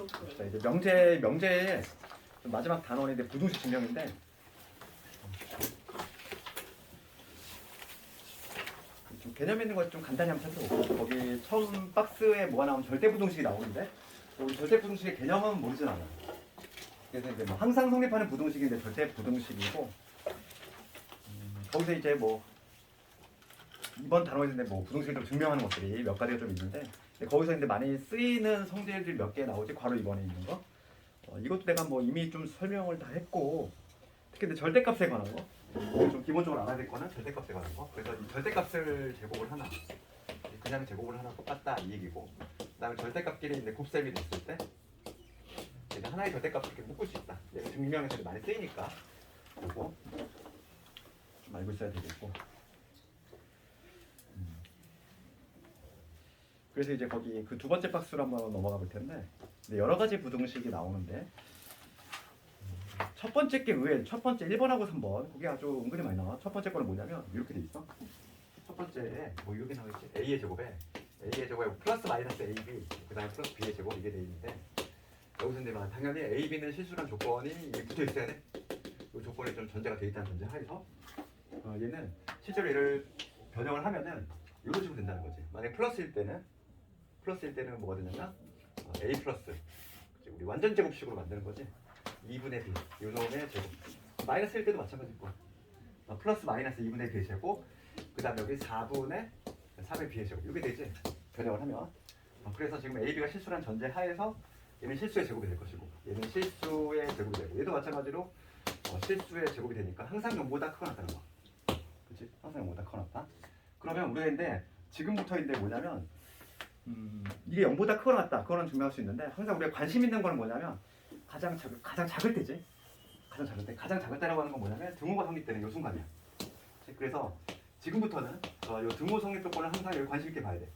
자, 이제 명제의 마지막 단원인데 부등식 증명인데 좀 개념 있는 거 좀 간단히 한번 찾아보고 거기 처음 박스에 뭐가 나오면 절대부등식이 나오는데 우리 절대부등식의 개념은 모르진 않아요. 그래서 이제 뭐 항상 성립하는 부등식인데 절대부등식이고 거기서 이제 뭐 이번 단원인데 뭐 부등식을 좀 증명하는 것들이 몇 가지가 좀 있는데 거기서 이제 많이 쓰이는 성질들이 몇 개 나오지 괄호 2번에 있는 거 이것도 내가 뭐 이미 좀 설명을 다 했고 특히 근데 절대값에 관한 거 좀 기본적으로 알아야 될 거는 절대값에 관한 거 그래서 이 절대값을 제곱을 하나 그냥 제곱을 하나 똑같다 이 얘기고 그 다음에 절대값끼리 이제 곱셈이 됐을 때 얘는 하나의 절대값을 이렇게 묶을 수 있다 얘는 증명에서 많이 쓰이니까 그리고 좀 알고 있어야 되겠고 그래서 이제 거기 그 두 번째 박스로 한번 넘어가 볼 텐데 여러 가지 부등식이 나오는데 첫 번째 게 의외 첫 번째 1번하고 3번 그게 아주 은근히 많이 나와. 첫 번째 거는 뭐냐면 이렇게 돼 있어. 첫 번째에 뭐 이렇게 나와 있지. A의 제곱에 플러스 마이너스 AB 그 다음에 플러스 B의 제곱 이게 돼 있는데 여기서 이제 당연히 A, B는 실수란 조건이 붙어 있어야 돼. 이 조건이 좀 전제가 돼 있다는 전제 하에서 얘는 실제로 얘를 변형을 하면은 이런 식으로 된다는 거지. 만약에 플러스일 때는 뭐가 되냐면 A 플러스 우리 완전 제곱식으로 만드는 거지. 2분의 B 요놈의 제곱 마이너스일 때도 마찬가지고 플러스 마이너스 2분의 B의 제곱 그 다음에 여기 4분의 3의 B의 제곱 이게 되지 변형을 하면 그래서 지금 A, B가 실수란 전제 하에서 얘는 실수의 제곱이 될 것이고 얘는 실수의 제곱이 되고 얘도 마찬가지로 실수의 제곱이 되니까 항상 0보다 크거나 같다는 거 그치? 항상 0보다 크거나 같다 그러면 우리가 근데 지금부터인데 뭐냐면 이게 0보다 크거나 같다 그거는 증명할 수 있는데 항상 우리가 관심 있는 거는 뭐냐면 가장 작을 때지. 가장 작을 때라고 하는 건 뭐냐면 등호가 성립되는 이 순간이야. 그래서 지금부터는 이 등호 성립 조건을 항상 여기 관심 있게 봐야 돼.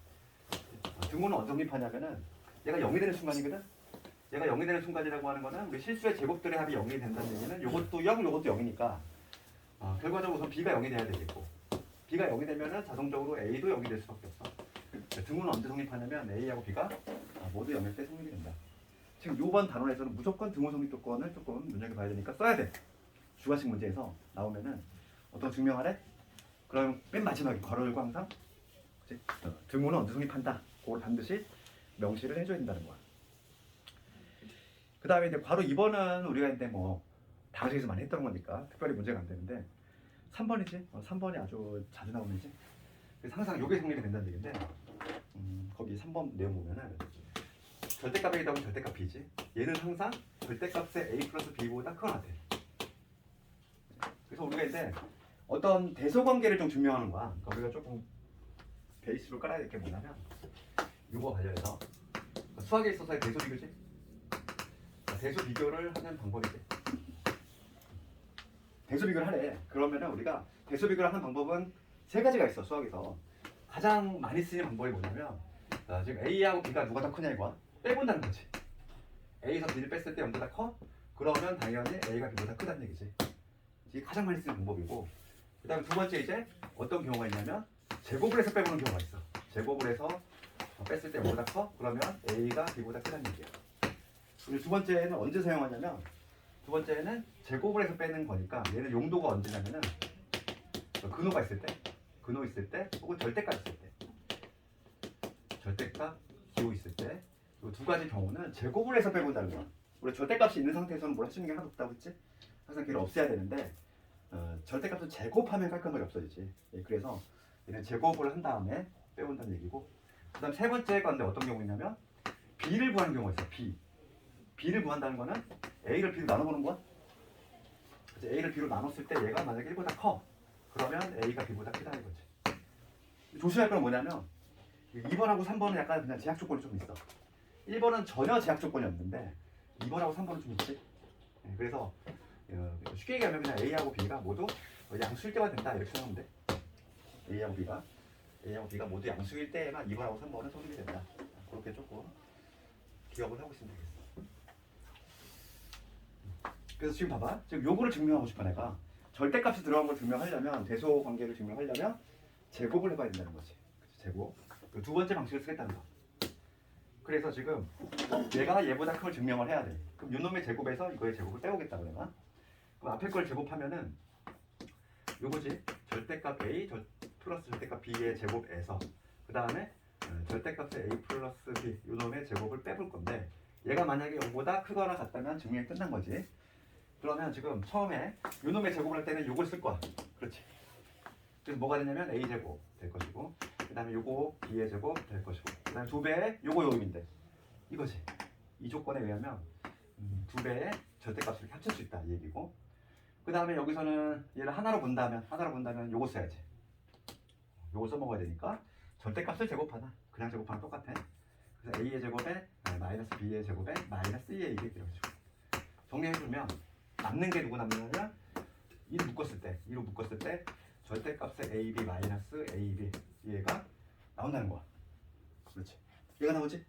등호는 언제 성립하냐면은 얘가 0이 되는 순간이거든. 얘가 0이 되는 순간이라고 하는 거는 우리 실수의 제곱들의 합이 0이 된다는 얘기는 요것도 0, 요것도 0이니까 결과적으로 우선 B가 0이 돼야 되겠고 B가 0이 되면은 자동적으로 A도 0이 될 수밖에 없어. 등호는 언제 성립하냐면 A하고 B가 모두 0일 때 성립이 된다. 지금 요번 단원에서는 무조건 등호 성립 조건을 조금 눈여겨봐야 되니까 써야 돼. 주관식 문제에서 나오면은 어떤 증명하래? 그럼 맨 마지막에 괄호 열고 항상 그치? 등호는 언제 성립한다. 그걸 반드시 명시를 해줘야 된다는 거야. 그 다음에 이제 괄호 2번은 우리가 이제 뭐 다각식에서 많이 했던 거니까 특별히 문제가 안 되는데 3번이지? 3번이 아주 자주 나오는 거지. 그래서 항상 요게 성립이 된다는 얘기인데 거기 3번 내용 보면은 절대값 A다 보면 절대값 B지. 얘는 항상 절대값의 A 플러스 B보다 크거나 같아. 그래서 우리가 이제 어떤 대소관계를 좀 증명하는 거야. 그러니까 우리가 조금 베이스로 깔아야 될 게 뭐냐면 이거 관련해서 수학에 있어서의 대소 비교지. 대소 비교를 하는 방법이지. 대소 비교를 하래. 그러면은 우리가 대소 비교를 하는 방법은 세 가지가 있어. 수학에서 가장 많이 쓰이는 방법이 뭐냐면 지금 A하고 B가 누가 더 크냐 이거야. 빼본다는 거지. A에서 B를 뺐을 때 0보다 커? 그러면 당연히 A가 B보다 크다는 얘기지. 이게 가장 많이 쓰는 방법이고 그 다음에 두 번째 이제 어떤 경우가 있냐면 제곱을 해서 빼보는 경우가 있어. 제곱을 해서 뺐을 때 0보다 커? 그러면 A가 B보다 크다는 얘기야. 그리고 두 번째는 언제 사용하냐면 두 번째는 제곱을 해서 빼는 거니까 얘는 용도가 언제냐면은 근호가 있을 때 근호 있을 때 혹은 절대값 있을 때 절대값 기호 있을 때 이 두 가지 경우는 제곱을 해서 빼본다는 거야. 우리 절대값이 있는 상태에서는 뭘 할 수 있는 게 하나도 없다고 했지? 항상 걔를 없애야 되는데 절대값은 제곱하면 깔끔하게 없어지지. 예, 그래서 얘는 제곱을 한 다음에 빼본다는 얘기고 그 다음 세 번째 건데 어떤 경우냐면 B를 구하는 경우가 있어. B를 구한다는 거는 A를 B로 나눠보는 거야. 그치? A를 B로 나눴을 때 얘가 만약에 1보다 커 그러면 A가 B보다 크다는 거지. 조심할 건 뭐냐면 2번하고 3번은 약간 그냥 제약 조건이 좀 있어. 1번은 전혀 제약 조건이 없는데 2번하고 3번은 좀 있지. 그래서 쉽게 얘기하면 그냥 A하고 B가 모두 양수일 때만 된다 이렇게 생각하면 돼. A하고 B가 모두 양수일 때에만 2번하고 3번은 성립이 된다. 그렇게 조금 기억을 하고 있으면 되겠어. 그래서 지금 봐봐. 지금 요거를 증명하고 싶어 내가. 절대값이 들어간 걸 증명하려면 대소 관계를 증명하려면 제곱을 해봐야 된다는 거지. 제곱. 두 번째 방식을 쓰겠다는 거. 그래서 지금 얘가 얘보다 큰 걸 증명을 해야 돼. 그럼 요놈의 제곱에서 이거의 제곱을 빼오겠다고 내가. 그럼 앞에 걸 제곱하면은 요거지. 절대값 A 플러스 절대값 B의 제곱에서 그 다음에 절대값의 A 플러스 B 요놈의 제곱을 빼볼 건데 얘가 만약에 0보다 크거나 같다면 증명이 끝난 거지. 그러면 지금 처음에 요놈의 제곱을 할 때는 요걸 쓸 거야. 그렇지. 그래서 뭐가 되냐면 A 제곱 될 것이고 그 다음에 요거 B의 제곱 될 것이고 그 다음에 2배의 요거 요임인데 이거지. 이 조건에 의하면 2배의 절대값을 이렇게 합칠 수 있다 이 얘기고 그 다음에 여기서는 얘를 하나로 본다면 요거 써야지. 요거 써먹어야 되니까 절대값을 제곱하나 그냥 제곱하나 똑같아. 그래서 A의 제곱에 마이너스 B의 제곱에 마이너스 2의 이게 이렇게 정리해주면 남는 게 누구 남느냐면 2로 묶었을 때 절대값의 AB 마이너스 AB 얘가 나온다는 거야. 그렇지. 얘가 나오지?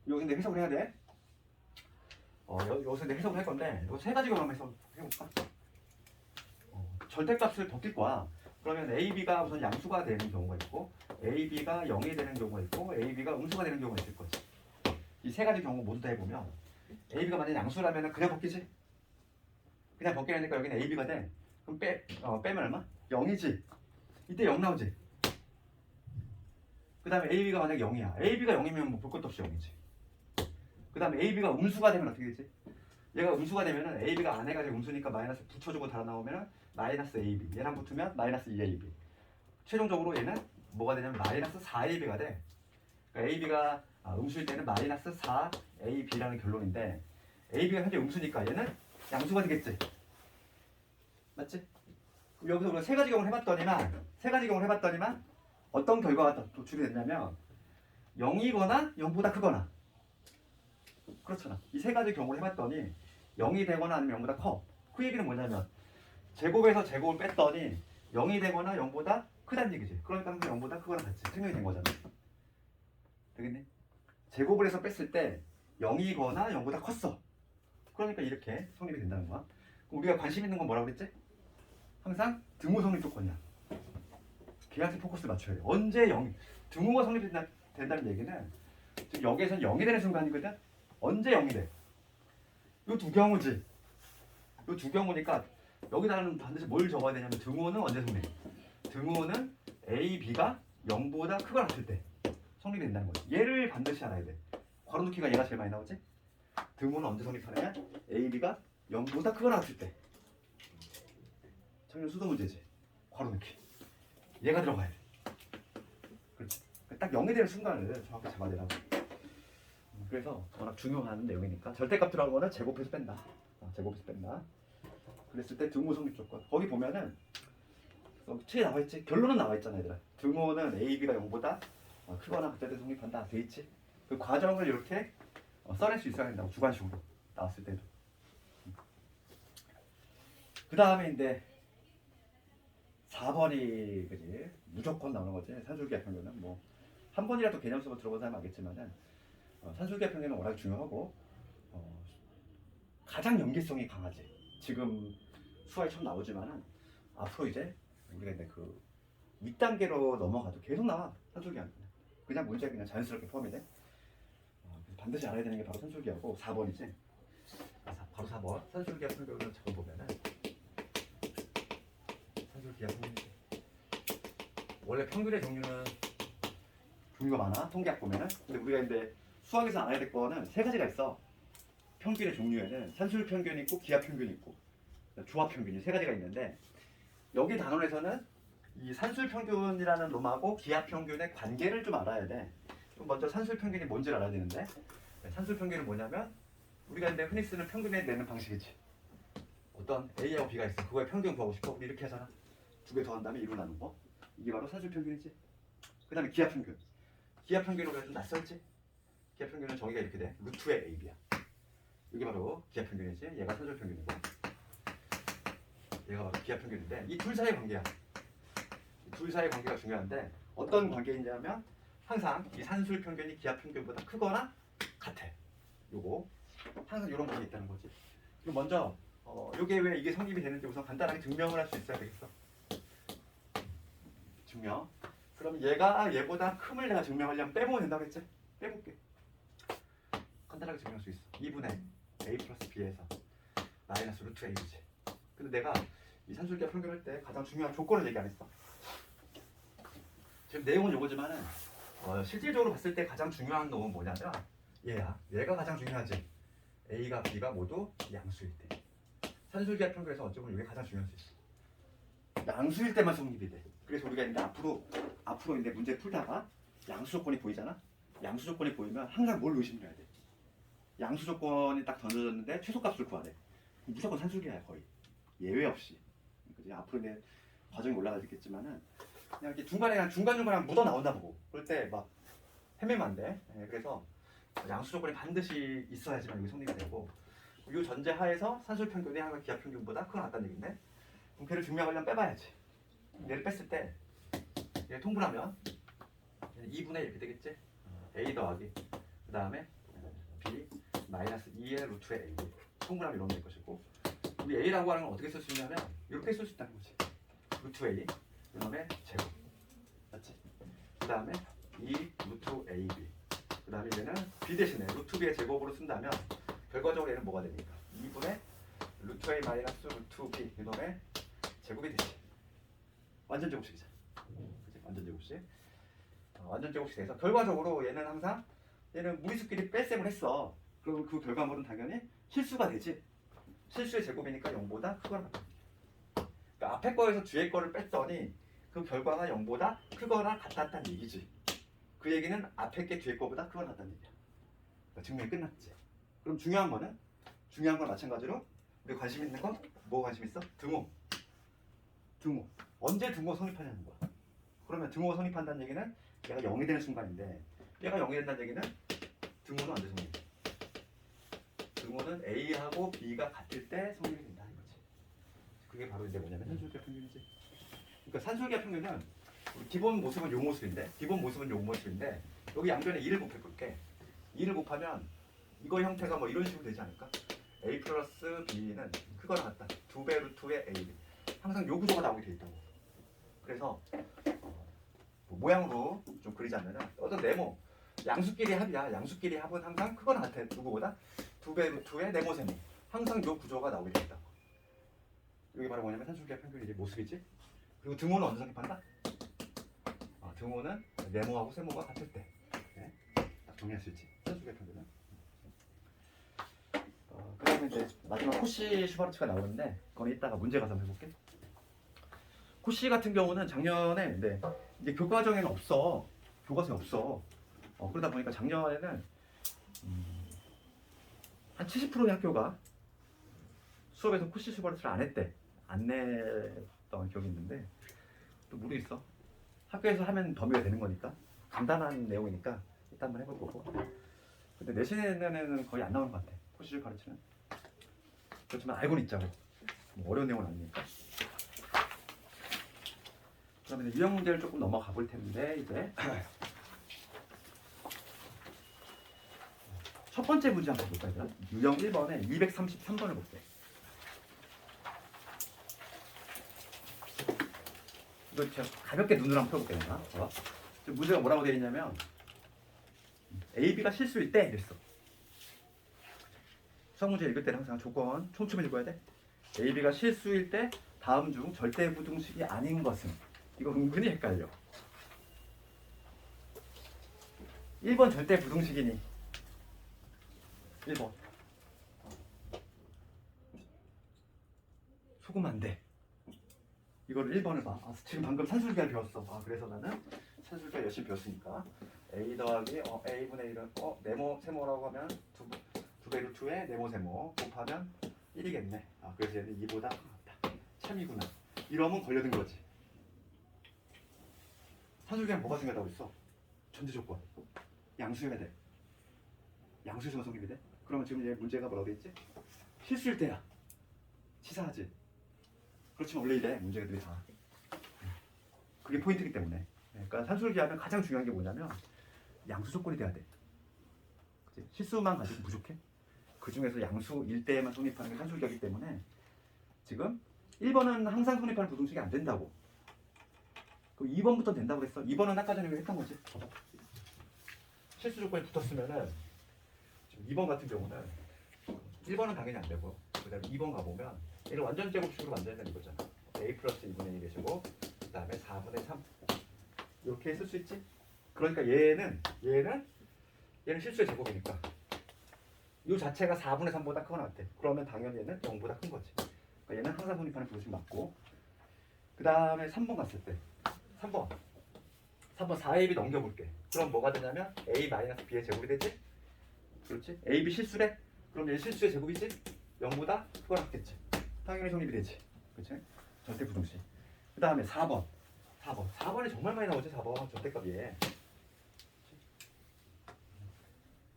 여기서 이제 해석을 해야 돼. 여기서 이제 해석을 할 건데 이거 세 가지 경우만 해볼까? 절대값을 벗길 거야. 그러면 AB가 우선 양수가 되는 경우가 있고 AB가 0이 되는 경우가 있고 AB가 음수가 되는 경우가 있을 거지. 이 세 가지 경우 모두 다 해보면 AB가 만약 양수라면 그냥 벗기지. 그냥 벗기라니까 여기는 AB가 돼. 그럼 빼면 얼마? 0이지. 이때 0 나오지. 그 다음에 AB가 만약 0이야. AB가 0이면 뭐 볼 것도 없이 0이지. 그 다음에 AB가 음수가 되면 어떻게 되지? 얘가 음수가 되면은 AB가 안 해가지고 음수니까 마이너스 붙여주고 다 나오면은 마이너스 AB. 얘랑 붙으면 마이너스 2AB. 최종적으로 얘는 뭐가 되냐면 마이너스 4AB가 돼. 그러니까 AB가 음수일 때는 마이너스 4AB라는 결론인데 AB가 현재 음수니까 얘는 양수가 되겠지. 맞지? 여기서 우리가 세 가지 경우를 해봤더니만 어떤 결과가 도출이 됐냐면 0이거나 0보다 크거나 그렇잖아. 이 세 가지 경우를 해봤더니 0이 되거나 아니면 0보다 커. 그 얘기는 뭐냐면 제곱에서 제곱을 뺐더니 0이 되거나 0보다 크다는 얘기지. 그러니까 항상 0보다 크거나 같이 증명이 된 거잖아. 되겠니? 제곱을 해서 뺐을 때 0이거나 0보다 컸어. 그러니까 이렇게 성립이 된다는 거야. 그럼 우리가 관심 있는 건 뭐라고 그랬지? 항상 등호 성립 조건이야. 걔한테 포커스를 맞춰야 돼. 언제 등호가 성립된다는 얘기는 지금 여기에서는 0이 되는 순간이거든. 언제 0이 돼? 요 두 경우지. 요 두 경우니까 여기다는 반드시 뭘 적어야 되냐면 등호는 언제 성립? 등호는 A, B가 0보다 크거나 같을 때 성립이 된다는 거지. 얘를 반드시 알아야 돼. 괄호넣기가 얘가 제일 많이 나오지? 등호는 언제 성립하느냐? A, B가 0보다 크거나 같을 때. 청년 수도 문제지. 괄호넣기. 얘가 들어가야 돼. 그렇지. 딱 0이 되는 순간을 정확히 잡아야 되라고. 그래서 워낙 중요한 내용이니까 절대값 들어간 거는 제곱해서 뺀다. 제곱해서 뺀다. 그랬을 때 등호 성립 조건. 거기 보면은 책에 나와 있지. 결론은 나와 있잖아, 얘들아. 등호는 A, B가 0보다 크거나 같을 때 성립한다. 돼 있지. 그 과정을 이렇게 써낼 수 있어야 된다고. 주관식으로 나왔을 때도. 그 다음에 이제 4번이 그지 무조건 나오는 거지. 산술기하 평균은 뭐 한 번이라도 개념 수업 들어본 사람 알겠지만은 산술기하 평균은 워낙 중요하고 가장 연계성이 강하지. 지금 수화에 처음 나오지만은 앞으로 이제 우리가 이제 그 윗단계로 넘어가도 계속 나와. 산술기하 그냥 문제 그냥 자연스럽게 포함이 돼. 반드시 알아야 되는 게 바로 산술기하고 4번이지. 바로 4번 산술기하 평균을 적어보면은 산술기하 평균 원래 평균의 종류는 종류가 많아. 통계학 보면은. 근데 우리가 이제 수학에서 알아야 될 거는 세 가지가 있어. 평균의 종류에는 산술 평균이 있고 기하 평균이 있고 조합 평균이 세 가지가 있는데 여기 단원에서는 이 산술 평균이라는 놈하고 기하 평균의 관계를 좀 알아야 돼. 그럼 먼저 산술 평균이 뭔지를 알아야 되는데 산술 평균은 뭐냐면 우리가 이제 흔히 쓰는 평균에 내는 방식이지. 어떤 A하고 B가 있어. 그거의 평균 구하고 싶어. 우리 이렇게 하잖아. 두 개 더한 다음에 2로 나눈 거. 이게 바로 산술 평균이지. 그 다음에 기하 평균. 기하 평균은 우리가 좀 낯설지? 기하 평균은 정의가 이렇게 돼. 루트의 AB야. 이게 바로 기하 평균이지. 얘가 산술 평균이고. 얘가 바로 기하 평균인데 이 둘 사이의 관계야. 이 둘 사이의 관계가 중요한데 어떤 관계이냐면 항상 이 산술 평균이 기하 평균보다 크거나 같아. 요거 항상 이런 관계 있다는 거지. 그럼 먼저 요게 왜 이게 성립이 되는지 우선 간단하게 증명을 할 수 있어야 되겠어. 증명. 그럼 얘가 얘보다 큼을 내가 증명하려면 빼보면 된다고 했지? 빼볼게. 간단하게 증명할 수 있어. 2분의 a 플러스 b에서 마이너스 루트 a지. 근데 내가 이 산술기하 평균할 때 가장 중요한 조건을 얘기 안 했어. 지금 내용은 요거지만은 실질적으로 봤을 때 가장 중요한 놈은 뭐냐면 얘가 가장 중요하지. a가 b가 모두 양수일 때. 산술기하 평균에서 어쩌면 이게 가장 중요할 수 있어. 양수일 때만 성립이 돼. 그래서 우리가 이제 앞으로 이제 문제 풀다가 양수 조건이 보이잖아. 양수 조건이 보이면 항상 뭘 의심해야 돼. 양수 조건이 딱 던져졌는데 최소값을 구하래. 무조건 산술기하야 거의. 예외 없이. 그지? 앞으로 이제 과정이 올라가겠지만은 그냥 이렇게 중간중간에 묻어 나온다 보고 그럴 때 막 헤매면 안 돼. 그래서 양수 조건이 반드시 있어야지만 여기 성립이 되고 이 전제 하에서 산술 평균이 항상 기하 평균보다 크게 낫다는 얘기인데 그럼 걔를 증명하려면 빼봐야지. 얘를 뺐을 때 얘 통분하면 2분의 이렇게 되겠지? a 더하기 그 다음에 b 마이너스 2의 루트의 a 통분하면 이런 될 것이고 우리 a라고 하는 건 어떻게 쓸 수 있냐면 이렇게 쓸 수 있다는 거지. 루트 a 그 다음에 제곱 맞지? 그 다음에 2 루트 ab 그 다음에 얘는 b 대신에 루트 b의 제곱으로 쓴다면 결과적으로 얘는 뭐가 됩니까? 2분의 루트 a 마이너스 루트 b 이놈의 제곱이 되지. 완전 제곱식이잖아. 그치? 완전 제곱식. 완전 제곱식이 돼서 결과적으로 얘는 항상 얘는 무리수끼리 뺄셈을 했어. 그럼 그 결과물은 당연히 실수가 되지. 실수의 제곱이니까 0보다 크거나 같다. 그러니까 앞에 거에서 뒤에 거를 뺐더니 그 결과가 0보다 크거나 같았다는 얘기지. 그 얘기는 앞에 게 뒤에 거보다 크거나 같다는 얘기야. 그러니까 증명이 끝났지. 그럼 중요한 건 마찬가지로 우리 관심 있는 건 뭐 관심 있어? 등호. 언제 등호 성립하냐는 거야. 그러면 등호가 성립한다는 얘기는 얘가 0이 되는 순간인데 얘가 0이 된다는 얘기는 등호는 언제 성립? 등호는 A하고 B가 같을 때 성립이 된다 이거지. 그게 바로 이제 뭐냐면 산술기하 평균이지. 그러니까 산술기하 평균은 기본 모습은 요 모습인데 여기 양변에 2를 곱해볼게. 2를 곱하면 이거 형태가 뭐 이런 식으로 되지 않을까? A 플러스 B는 크거나 같다. 2배 루트의 A. 항상 요 구조가 나오게 돼 있다고. 그래서 뭐 모양으로 좀 그리자면은 어떤 네모 양수끼리 합이야. 양수끼리 합은 항상 크거나 같아. 누구보다 2배 루트의 네모 세모. 항상 요 구조가 나오게 돼 있다고. 이게 바로 뭐냐면 산술기하 평균의 모습이지. 그리고 등호는 언제 성립한다? 등호는 네모하고 세모가 같을 때. 네? 딱 정리할 수 있지. 산술기하 평균은. 그 다음에 이제 마지막 코시 슈바르츠가 나오는데 그건 이따가 문제 가서 한번 해볼게. 코시 같은 경우는 작년에 이제 교과정에는 없어. 교과서에 없어. 그러다 보니까 작년에는 한 70%의 학교가 수업에서 코시 슈바르츠를 안 했대. 안 냈던 기억이 있는데 또 모르겠어. 학교에서 하면 범위가 되는 거니까 간단한 내용이니까 이따 한번 해볼 거고. 근데 내신에는 거의 안 나오는 것 같아. 코시 슈바르츠는. 그렇지만 알고는 있자고. 뭐 어려운 내용은 아니니까. 그러면 유형 문제를 조금 넘어가 볼 텐데 이제 첫 번째 문제 한번 볼까요? 유형 1번에 233번을 볼게. 이거 제가 가볍게 눈으로 한번 펴볼게요. 지금 문제가 뭐라고 되어 있냐면 A, B가 실수일 때 이랬어. 수학 문제 읽을 때는 항상 조건 촘촘히 읽어야 돼. A, B가 실수일 때 다음 중 절대 부등식이 아닌 것은 이거 은근히 헷갈려. 1번 절대 부등식이니 1번 소금 안 돼. 이거를 1번을 봐. 지금 방금 산술기하 배웠어. 그래서 나는 산술기하 열심히 배웠으니까 A 더하기 A분의 1은 네모 세모라고 하면 2배 루트의 네모 세모 곱하면 1이겠네. 그래서 얘는 2보다 크다. 참이구나. 이러면 걸려든 거지. 산술기하는 뭐가 중요하다고 했어? 전제 조건. 양수여야 돼. 양수에서 성립이 돼? 그러면 지금 얘 문제가 뭐라고 돼 있지? 실수일 때야. 치사하지. 그렇지만 원래 이래 문제들이 다. 그게 포인트이기 때문에. 그러니까 산술기하면 가장 중요한 게 뭐냐면 양수 조건이 돼야 돼. 그치? 실수만 가지고 부족해. 그 중에서 양수일 때에만 성립하는 게 산술기하기 때문에 지금 1번은 항상 성립하는 부등식이 안 된다고. 그 2번부터 된다고 그랬어. 2번은 아까 전에 했던 거지. 실수 조건이 붙었으면은 지금 2번 같은 경우는 1번은 당연히 안 되고 그다음에 2번 가보면 얘를 완전 제곱식으로 만들면 이거잖아. a 플러스 2분의 1의 제곱 그다음에 4분의 3 이렇게 쓸 수 있지? 그러니까 얘는 실수의 제곱이니까 이 자체가 4분의 3보다 크거나 같아. 그러면 당연히 얘는 0보다 큰 거지. 그러니까 얘는 항상 성립하는 부등식 맞고 그 다음에 3번 갔을 때 3번 4ab 넘겨볼게. 그럼 뭐가 되냐면 a-b의 제곱이 되지? 그렇지? ab 실수래? 그럼 얘 실수의 제곱이지? 0보다 크거나 같겠지. 당연히 성립이 되지. 그렇지? 절대 부등식. 그 다음에 4번이 정말 많이 나오지. 4번 절대값이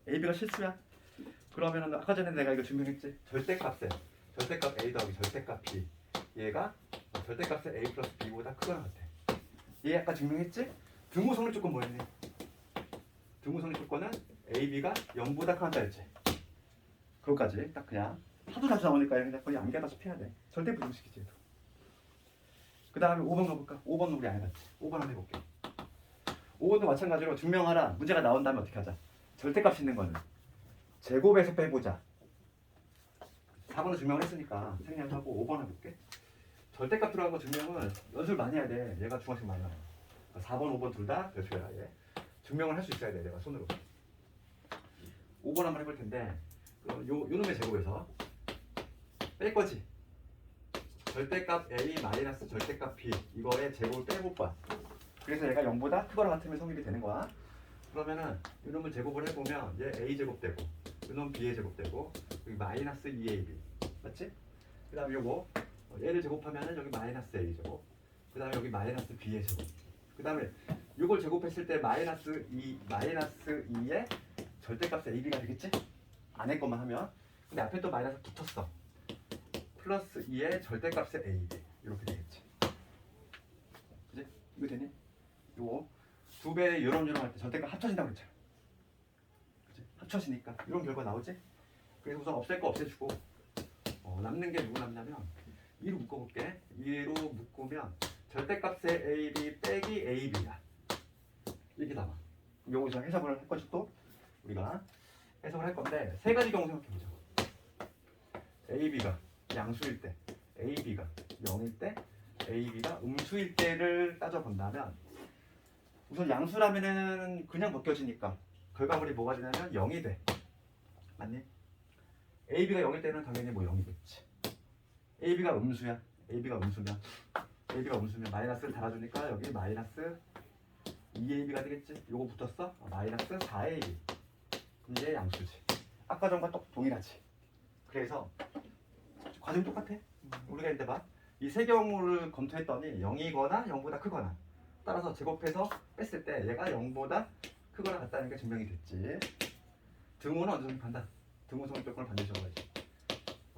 AB가 실수야. 그러면은 아까 전에 내가 이거 증명했지. 절대값 A 더하기 절대값 B 얘가 절대값의 A 플러스 B보다 크거나 같아. 얘 아까 증명했지? 등호 성립 조건 뭐였니? 등호 성립 조건은 AB가 0보다 크다 했지. 그것까지 딱 그냥 하도 자주 나오니까 그냥 거의 암기하다시피 해야 돼. 절대 부등식이지. 그 다음에 5번 가볼까? 5번은 우리 안 해봤지. 5번 한번 해볼게. 5번도 마찬가지로 증명하라. 문제가 나온 다음에 어떻게 하자? 절대값 있는 거는 제곱에서 빼보자. 4번은 증명을 했으니까 생략하고 5번 해볼게. 절대값 들어간 거 증명은 연습을 많이 해야 돼. 얘가 중학생 많이 나와. 4번, 5번 둘 다 별표야. 얘. 증명을 할 수 있어야 돼. 내가 손으로. 5번 한번 해볼 텐데 요 놈의 제곱에서 뺄 거지. 절대값 A 마이너스 절대값 B 이거의 제곱을 빼볼까. 그래서 얘가 0보다 크거나 같으면 성립이 되는 거야. 그러면은 이놈을 제곱을 해보면 얘 A 제곱 되고 이놈 B의 제곱 되고 여기 마이너스 2AB 맞지? 그 다음에 요거 얘를 제곱하면은 여기 마이너스 A 제곱 그 다음에 여기 마이너스 B의 제곱 그 다음에 요걸 제곱했을 때 마이너스 2의 절대값 AB가 되겠지? 안에 것만 하면 근데 앞에 또 마이너스 붙었어. 플러스 2의 절대값의 AB 이렇게 되겠지. 그지? 이거 되니? 요거 두 배의 요런 할 때 절대값 합쳐진다고 그랬잖아. 그치? 합쳐지니까 이런 결과 나오지? 그래서 우선 없앨 거 없애주고 남는 게 누구 남냐면 2로 묶어볼게. 2로 묶으면 절대값의 AB 빼기 AB야. 이렇게 남아. 여기서 해석을 할 것이 또 우리가 해석을 할 건데 세 가지 경우 생각해보자. AB가 양수일 때, AB가 0일 때, AB가 음수일 때를 따져본다면 우선 양수라면은 그냥 벗겨지니까 결과물이 뭐가 되냐면 0이 돼. 맞니? AB가 0일 때는 당연히 뭐 0이겠지. AB가 음수야. AB가 음수면 마이너스를 달아주니까 여기 마이너스 2AB가 되겠지. 요거 붙었어? 마이너스 4AB. 그럼 얘 양수지. 아까 전과 똑 동일하지. 그래서 과정이 똑같아. 우리가 이제 봐. 이 세 경우를 검토했더니 0이거나 0보다 크거나 따라서 제곱해서 뺐을 때 얘가 0보다 크거나 같다는 게 증명이 됐지. 등호는 언제 성립한다? 등호 성립 조건을 반드시 적어야지.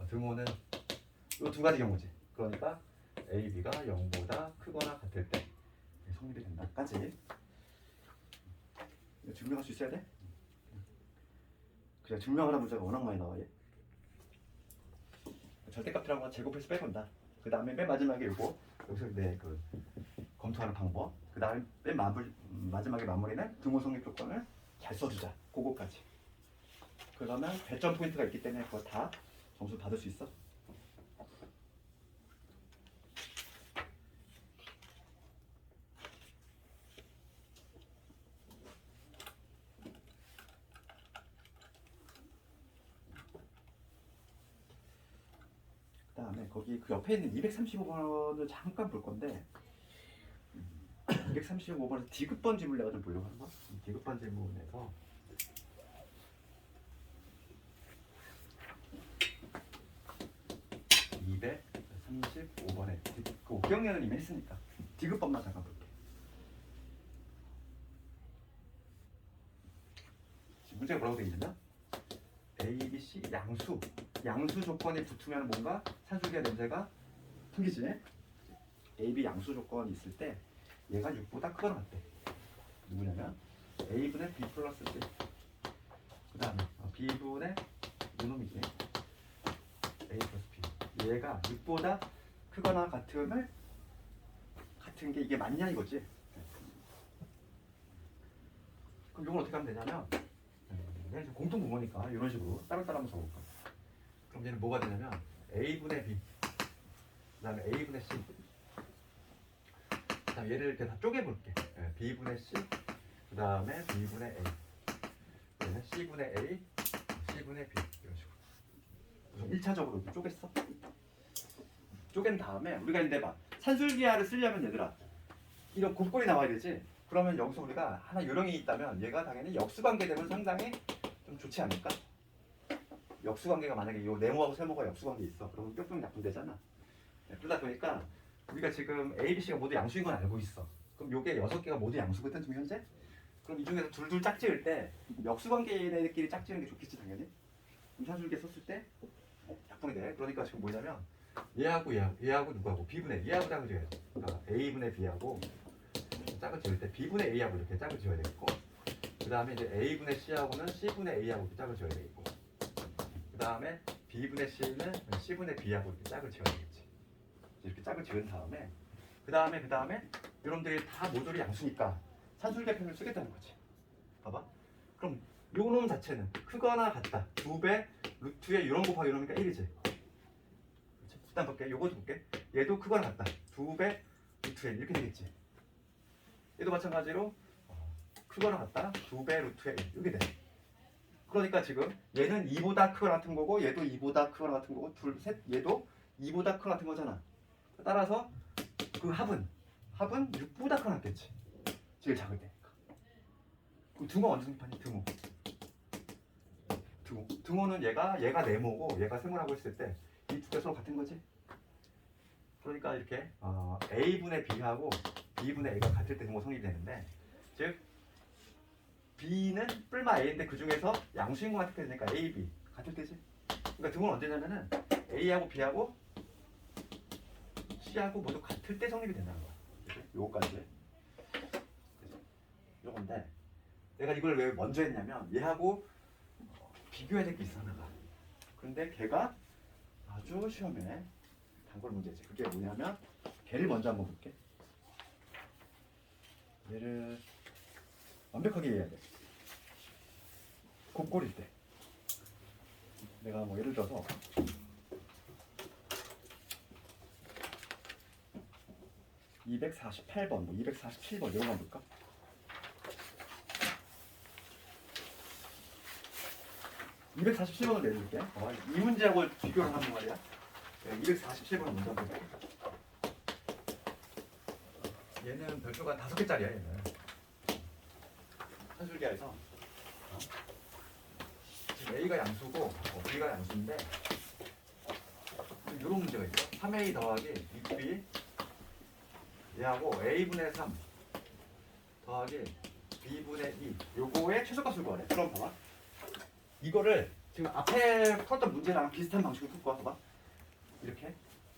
등호는 이 두 가지 경우지. 그러니까 AB가 0보다 크거나 같을 때 성립이 된다까지 증명할 수 있어야 돼? 그냥 증명하라 문제가 워낙 많이 나와. 얘. 절대값 들어간 건 제곱해서 빼본다. 그 다음에 맨 마지막에 이거 여기서 그 검토하는 방법. 그 다음에 맨 마지막에 마무리는 등호 성립 조건을 잘 써주자. 그거까지. 그러면 배점 포인트가 있기 때문에 그거 다 점수 받을 수 있어. 그다음에 거기 그 옆에 있는 235번을 잠깐 볼 건데 235번에서 디귿번 지문을 내가 좀 보려고 하는 거야. 디귿번 지문에서 그 235번에 그 옥경련은 이미 했으니까 디귿번만 잠깐 볼게. 문제가 뭐라고 되어 있냐면 A, B, C 양수 조건이 붙으면 뭔가 산술기의 냄새가 풍기지. A, B 양수 조건이 있을 때 얘가 6보다 크거나 같대. 누구냐면 A분의 B 플러스 C 그 다음에 B분의 이놈이지 A 플러스 B 얘가 6보다 크거나 같은 게 이게 맞냐 이거지. 그럼 이걸 어떻게 하면 되냐면 얘는 공통 분모니까 이런 식으로 따로따로 한번 적어볼까. 그럼 얘는 뭐가 되냐면 a분의 b, 그다음에 a분의 c, 그다음 얘를 이렇게 다 쪼개볼게. b분의 c, 그다음에 b분의 a, 얘는 c분의 a, c분의 b 이런 식으로. 우선 1차적으로 쪼갰어. 쪼갠 다음에 우리가 이제 봐. 산술기하를 쓰려면 얘들아 이런 곱골이 나와야 되지. 그러면 여기서 우리가 하나 요령이 있다면 얘가 당연히 역수관계 되면 상당히 좀 좋지 않을까? 역수관계가 만약에 요 네모하고 세모가 역수관계 있어. 그러면 뼈뼈는 약분되잖아. 그러다 보니까 우리가 지금 A, B, C가 모두 양수인 건 알고 있어. 그럼 요게 6개가 모두 양수거든 지금 현재? 그럼 이 중에서 둘둘 짝지을 때 역수관계끼리 짝지는 게 좋겠지 당연히. 그럼 산술기에 썼을 때 약분이 돼. 그러니까 지금 뭐냐면 얘하고 누구하고 B분의 얘하고 짝을 지어야 돼. 그러니까 A분의 B하고 짝을 지을 때 B분의 A하고 이렇게 짝을 지어야 되겠고, 그 다음에 이제 A분의 C하고는 C분의 A하고 이렇게 짝을 지어야 되겠고, 그 다음에 B분의 C는 C분의 B하고 이렇게 짝을 지어야 되겠지. 이렇게 짝을 지은 다음에 그 다음에 여러분들이 다 모조리 양수니까 산술계 편을 쓰겠다는 거지. 봐봐. 그럼 요 놈 자체는 크거나 같다. 2배 루트에 요런 곱하기 요놈이니까 1이지. 일단 볼게. 요것도 볼게. 얘도 크거나 같다. 2배 루트에 이렇게 되겠지. 얘도 마찬가지로 크거나 같다. 2배 루트에 1 이렇게 돼. 그러니까 지금 얘는 2보다 크거나 같은 거고 얘도 2보다 크거나 같은 거고 둘, 셋 얘도 2보다 크거나 같은 거잖아. 따라서 그 합은 6보다 크거나 같겠지. 제일 작을 때니까. 그럼 등호 언제 성립하니? 등호는 얘가 네모고 얘가 세모라고 했을 때 이 두 개 서로 같은 거지. 그러니까 이렇게 A분의 B하고 B분의 A가 같을 때 등호 성립이 되는데, 즉 B는 뿔마 A인데 그 중에서 양수인 것 같을 때니까 A, B 같을 때지. 그러니까 등호는 언제냐면은 A하고 B하고 C하고 모두 같을 때 성립이 된다는 거야. 그치? 요거까지. 요건데 내가 이걸 왜 먼저 했냐면 얘하고 비교해야 될 게 있어 하나가. 근데 걔가 아주 시험에 단골 문제지. 그게 뭐냐면 걔를 먼저 한번 볼게. 얘를 완벽하게 이해해야 돼. 곱골일 때 내가 뭐 예를 들어서 (248번) 뭐 247번 이런 거 한번 볼까? (247번을) 내줄게. 이 문제하고 비교를 하는 말이야. 247번을 먼저 볼게. 얘는 별표가 5개짜리야. 얘는 산술기하에서 지금 A가 양수고 B가 양수인데 이런 문제가 있어. 3A 더하기 6B 얘하고 A분의 3 더하기 B분의 2 요거의 최소값을 구하래. 그럼 봐봐. 이거를 지금 앞에 풀었던 문제랑 비슷한 방식으로 풀 거야. 봐봐. 이렇게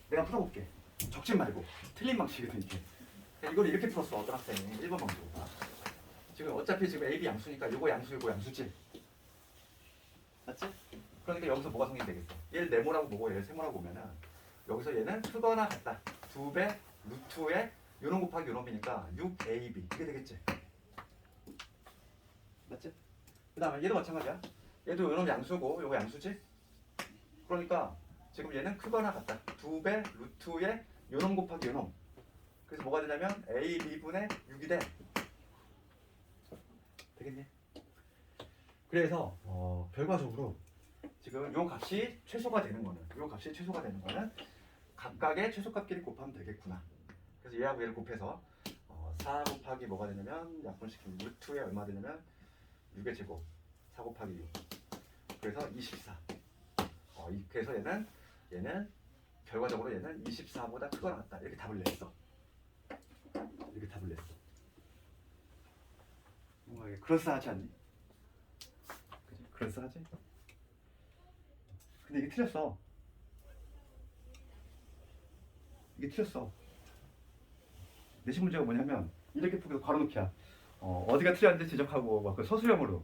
내가 풀어볼게. 적진 말고 틀린 방식이거든 이게. 이걸 이렇게 풀었어. 어떤 학생이 1번 방식으로. 지금 어차피 지금 A, B 양수니까 요거 양수 요거 양수지. 맞지? 그러니까 여기서 뭐가 성립되겠어? 얘를 네모라고 보고 얘를 세모라고 보면은 여기서 얘는 크거나 같다. 2배 루트에 요놈 곱하기 요놈이니까 6AB 이게 되겠지. 맞지? 그 다음에 얘도 마찬가지야. 얘도 요놈 양수고 요거 양수지. 그러니까 지금 얘는 크거나 같다. 2배 루트에 요놈 곱하기 요놈. 그래서 뭐가 되냐면 A, B분의 6이 돼. 되겠니? 그래서 결과적으로 지금 요 값이 최소가 되는 거는 각각의 최소값끼리 곱하면 되겠구나. 그래서 얘하고 얘를 곱해서 4 곱하기 뭐가 되냐면 약분시키면 루트에 얼마 되냐면 6의 제곱 4 곱하기 6 그래서 24. 그래서 얘는 결과적으로 얘는 24보다 크거나 같다. 이렇게 답을 냈어. 뭔가 이게 그럴싸하지 않니? 그지? 그럴싸하지? 근데 이게 틀렸어. 내신 문제가 뭐냐면 이렇게 풀어서 괄호넣기야. 어디가 틀렸는지 지적하고 막 그 서술형으로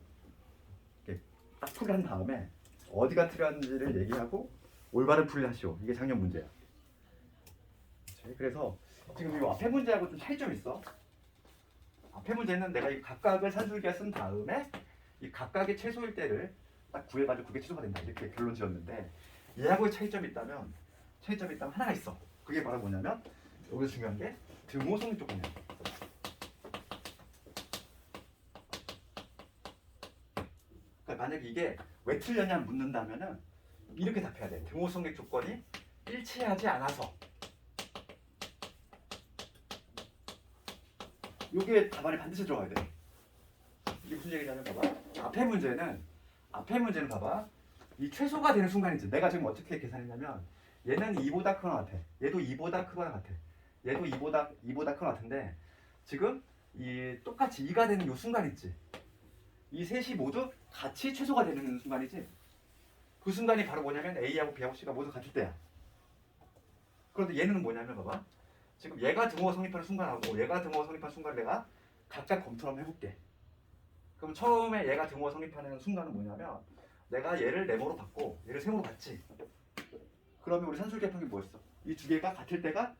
이렇게 딱 풀을 한 다음에 어디가 틀렸는지를 얘기하고 올바른 풀이를 하시오. 이게 작년 문제야. 그래서 지금 이 앞에 문제하고 좀 차이점이 있어. 앞에 문제는 내가 이 각각을 산술기에 쓴 다음에 이 각각의 최소일 때를 딱 구해가지고 그게 최소가 된다 이렇게 결론 지었는데 얘하고의 차이점이 있다면 하나가 있어. 그게 바로 뭐냐면 여기서 중요한 게 등호 성립 조건이야. 그러니까 만약에 이게 왜 틀렸냐 묻는다면은 이렇게 답해야 돼. 등호 성립 조건이 일치하지 않아서. 이게 답안에 반드시 들어가야 돼. 이게 무슨 얘기냐면 봐봐. 앞에 문제는 봐봐. 이 최소가 되는 순간이지. 내가 지금 어떻게 계산했냐면 얘는 2보다 크거나 같아. 얘도 2보다 크거나 같아. 얘도 2보다 크거나 같은데 지금 이 똑같이 2가 되는 이 순간 있지. 이 셋이 모두 같이 최소가 되는 순간이지. 그 순간이 바로 뭐냐면 A하고 B하고 C가 모두 같을 때야. 그런데 얘는 뭐냐면 봐봐. 지금 얘가 등호가 성립하는 순간하고 얘가 등호가 성립하는 순간을 내가 각각 검토를 한번 해볼게. 그럼 처음에 얘가 등호가 성립하는 순간은 뭐냐면 내가 얘를 네모로 받고 얘를 세모로 받지. 그러면 우리 산술기 합한 게 뭐였어? 이 두 개가 같을 때가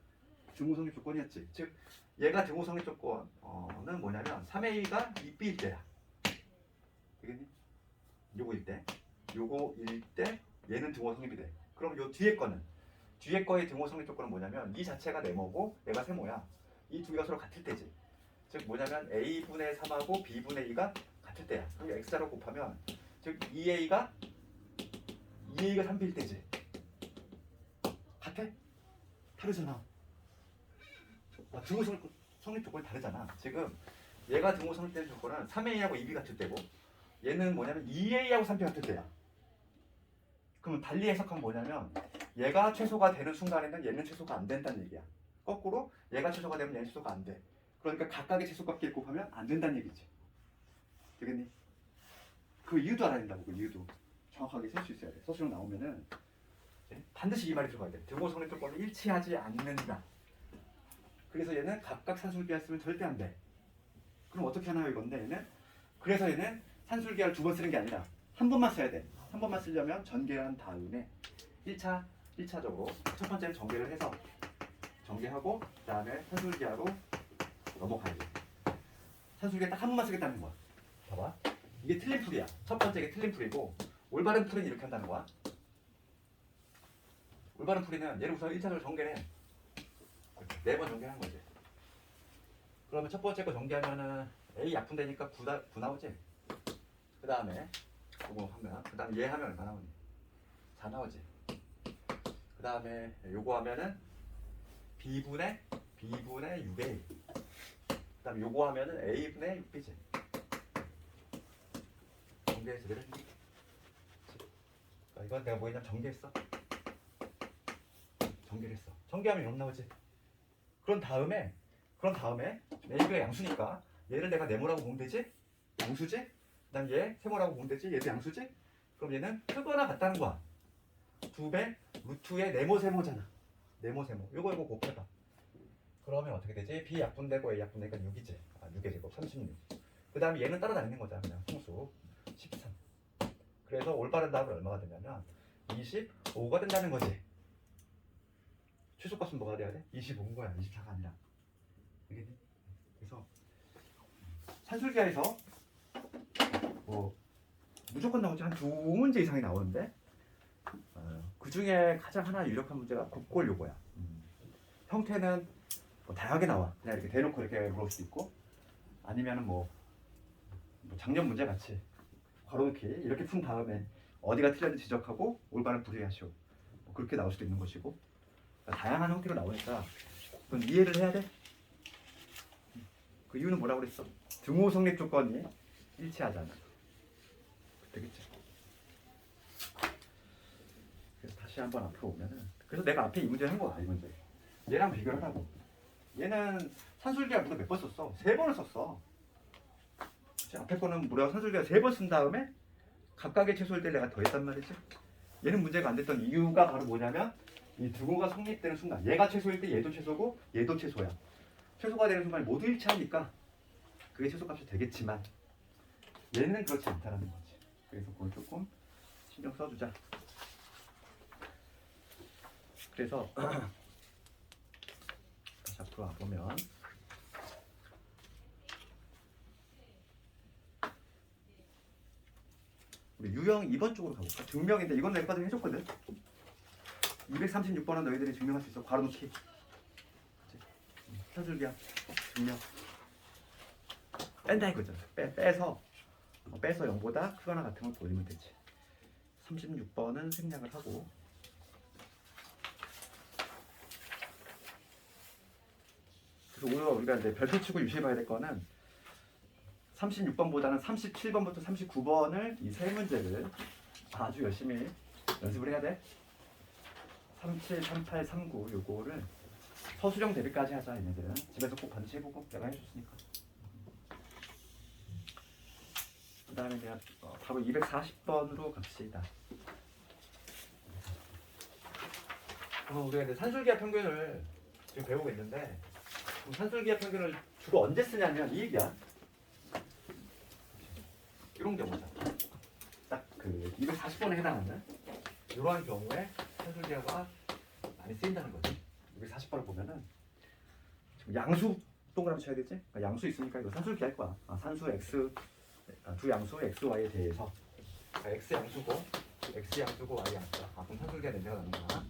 등호 성립 조건이었지. 즉 얘가 등호 성립 조건은 뭐냐면 3A가 2B일 때야. 되겠니? 요거일 때. 요거일 때 얘는 등호 성립이 돼. 그럼 요 뒤에 거의 등호 성립 조건은 뭐냐면 이 자체가 네모고 얘가 세모야. 이 두 개가 서로 같을 때지. 즉 뭐냐면 A분의 3하고 B분의 2가 같을 때야. 그럼 X자로 곱하면 즉 2A가 3B일 때지. 같아? 다르잖아. 등호 성립 조건이 다르잖아. 지금 얘가 등호 성립된 조건은 3A하고 2B 같을 때고 얘는 뭐냐면 2A하고 3B 같을 때야. 그러면 달리 해석하면 뭐냐면 얘가 최소가 되는 순간에는 얘는 최소가 안 된다는 얘기야. 거꾸로 얘가 최소가 되면 얘는 최소가 안 돼. 그러니까 각각의 최소값끼리 곱하면 안 된다는 얘기지. 되겠니? 그 이유도 알아야 된다고. 그 이유도 정확하게 셀 수 있어야 돼. 서술형 나오면은 반드시 이 말이 들어가야 돼. 등호 성립 조건이 일치하지 않는다. 그래서 얘는 각각 산술기하 쓰면 절대 안 돼. 그럼 어떻게 하나요 이건데 얘는? 그래서 얘는 산술기하를 두 번 쓰는 게 아니라 한 번만 써야 돼. 한 번만 쓰려면 전개한 다음에 1차적으로 첫 번째는 전개를 해서 전개하고 그 다음에 산술기하로 넘어가야 돼. 산술기하 딱 한 번만 쓰겠다는 거야. 봐봐. 이게 틀린 풀이야. 첫 번째 게 틀린 풀이고 올바른 풀이는 이렇게 한다는 거야. 올바른 풀이는 얘를 우선 1차적으로 전개를 해. 4번 전개하는 거지. 그러면 첫 번째 거 전개하면은 A 약분되니까 9 나오지. 그 다음에 요거 하면 그 다음에 얘 하면 얼마 나오니? 4 나오지. 그 다음에 요거 하면은 B분의 6A. 그 다음에 요거 하면은 A분의 6B지. 전개 제대로 했니? 이건 내가 뭐 했냐면 전개했어. 전개를 했어. 전개하면 이런 나오지. 그런 다음에 A가 양수니까 얘를 내가 네모라고 보면 되지? 양수지? 그 다음 얘 세모라고 보면 되지? 얘도 양수지? 그럼 얘는 크거나 같다는 거야. 2배 루트의 네모 세모잖아. 네모 세모. 요거 곱해봐. 그러면 어떻게 되지? B 약분되고 A 약분되니까 6이지. 6의 제곱 36. 그 다음에 얘는 따라다니는 거잖아. 그냥 통수 13. 그래서 올바른 답은 얼마가 되냐면 25가 된다는 거지. 최소값은 뭐가 돼야 돼? 25인 거야. 24가 아니라. 알겠니? 그래서 산술기하에서 뭐 무조건 나오지 한 2문제 이상이 나오는데 그 중에 가장 하나 유력한 문제가 곱골 요거야. 형태는 뭐 다양하게 나와. 그냥 이렇게 대놓고 이렇게 물을 수도 있고 아니면은 뭐 작년 문제 같이 괄호넣기 이렇게 푼 다음에 어디가 틀렸는지 지적하고 올바른 풀이하시오. 뭐 그렇게 나올 수도 있는 것이고 그러니까 다양한 형태로 나오니까 그건 이해를 해야 돼. 그 이유는 뭐라고 그랬어? 등호 성립 조건이 일치하잖아. 되겠지. 그래서 다시 한번 앞으로 오면은 그래서 내가 앞에 이 문제 한 거야. 이 문제 얘랑 비교를 하라고. 얘는 산술기하 무려 몇 번 썼어? 3번을 썼어. 앞에 거는 무려 산술기하 3번 쓴 다음에 각각의 최소일 때 내가 더했단 말이지. 얘는 문제가 안 됐던 이유가 바로 뭐냐면 이 등호가 성립되는 순간 얘가 최소일 때 얘도 최소고 얘도 최소야. 최소가 되는 순간 모두 일치하니까 그게 최소값이 되겠지만 얘는 그렇지 않다는 거지. 그래서 그걸 조금 신경 써주자. 그래서 다시 앞으로 와보면 우리 유형 2번 쪽으로 가볼까? 증명인데 이건 내가 까지 해줬거든. 236번은 너희들이 증명할 수 있어. 괄호넣기. 사줄기야. 증명. 뺀다 이거죠. 빼서 0보다 크거나 같은 걸 보이면 되지. 36번은 생략을 하고. 그래서 오늘 우리가 이제 별표 치고 유시해봐야 될 거는 36번보다는 37번부터 39번을 이 세 문제를 아주 열심히 연습을 해야 돼. 37, 38, 39 요거를 서술형 대비까지 하자. 얘네들은 집에서 꼭 반드시 해보고 내가 해줬으니까. 그 다음에 내가 바로 240번으로 갑시다. 우리가 이제 산술기하 평균을 지금 배우고 있는데 산술기하 평균을 주로 언제 쓰냐면 이 얘기야. 이런 경우죠. 딱 그 240번에 해당하는 이러한 경우에 산술기하가 많이 쓰인다는 거지. 240번을 보면은 지금 양수 동그라미 쳐야 되지? 그러니까 양수 있으니까 이거 산술기 할 거야. 산수 x 두 양수 x, y에 대해서 x 양수고 x 양수고 y 양수야. 그럼 산술기가 냄새가 나는구나.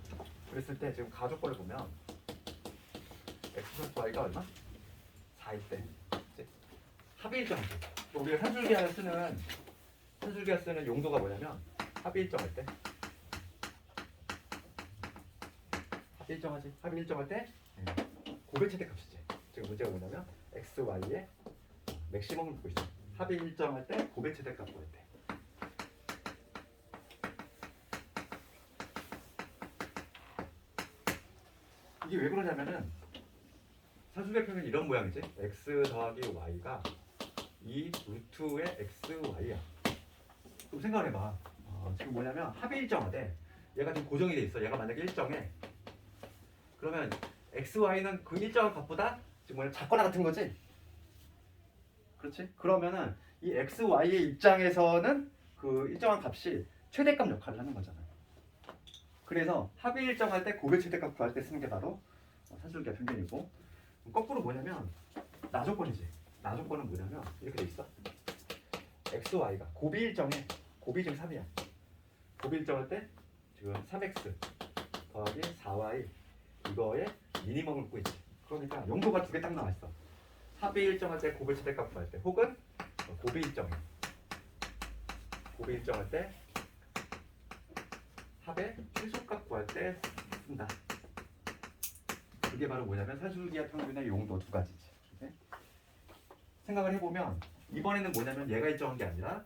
그랬을 때 지금 가족권을 보면 x 플러스 y가 얼마? 4일 때 합의 일정하지. 우리가 산술기하를 쓰는 용도가 뭐냐면 합의 일정할 때 합의 일정할 때 고배 최대 값이지. 지금 문제가 뭐냐면 x, y의 맥시멈을 보고 있어. 합의 일정할 때 고배 최대 값 구할 때. 이게 왜 그러냐면은 산술기하 평균 이런 모양이지. x 더하기 y가 2 루트의 x, y야. 좀 생각을 해봐. 지금 뭐냐면 합의 일정하대. 얘가 지금 고정이 돼 있어. 얘가 만약에 일정해. 그러면 x, y는 그 일정한 값보다 지금 뭐냐 작거나 같은 거지. 그렇지? 그러면은 이 x, y의 입장에서는 그 일정한 값이 최대값 역할을 하는 거잖아. 그래서 합의 일정할 때 고배 최대값 구할 때 쓰는 게 바로 산술기하 평균이고, 거꾸로 뭐냐면 나조건이지. 나조건은 뭐냐면 이렇게 돼 있어. x, y가 고비 일정에 고비 지금 3이야. 고비 일정할 때 지금 3x 더하기 4y 이거에 미니멈을 묻고 있지. 그러니까 용도가 두 개 딱 나와 있어. 합의 일정할 때 고비 최대값 구할 때, 혹은 고비 일정할 때 합의 최소값 구할 때 쓴다. 그게 바로 뭐냐면 산술기하 평균의 용도 두 가지지. 네? 생각을 해보면 이번에는 뭐냐면 얘가 일정한 게 아니라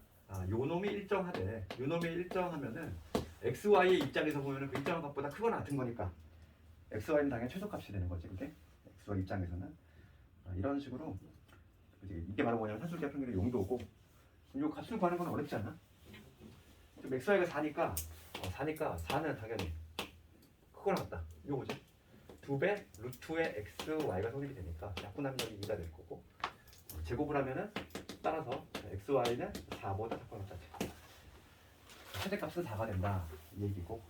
요 놈이 일정하대. 요 놈이 일정하면은 x, y의 입장에서 보면은 그 일정한 값보다 크거나 같은 거니까 x, y는 당연히 최소값이 되는 거지. 그게 x, y 입장에서는 이런 식으로 이게 바로 뭐냐면 산술기하 평균의 용도고, 이 값을 구하는 건 어렵지 않아. 지금 x, y가 4니까 4는 당연히 크거나 같다. 요거지. 2배 루트의 x, y가 성립이 되니까 약분하면 2가 될 거고, 제곱을 하면은 따라서 x, y는 4보다 작거나 같지. 최대값은 4가 된다 이 얘기고,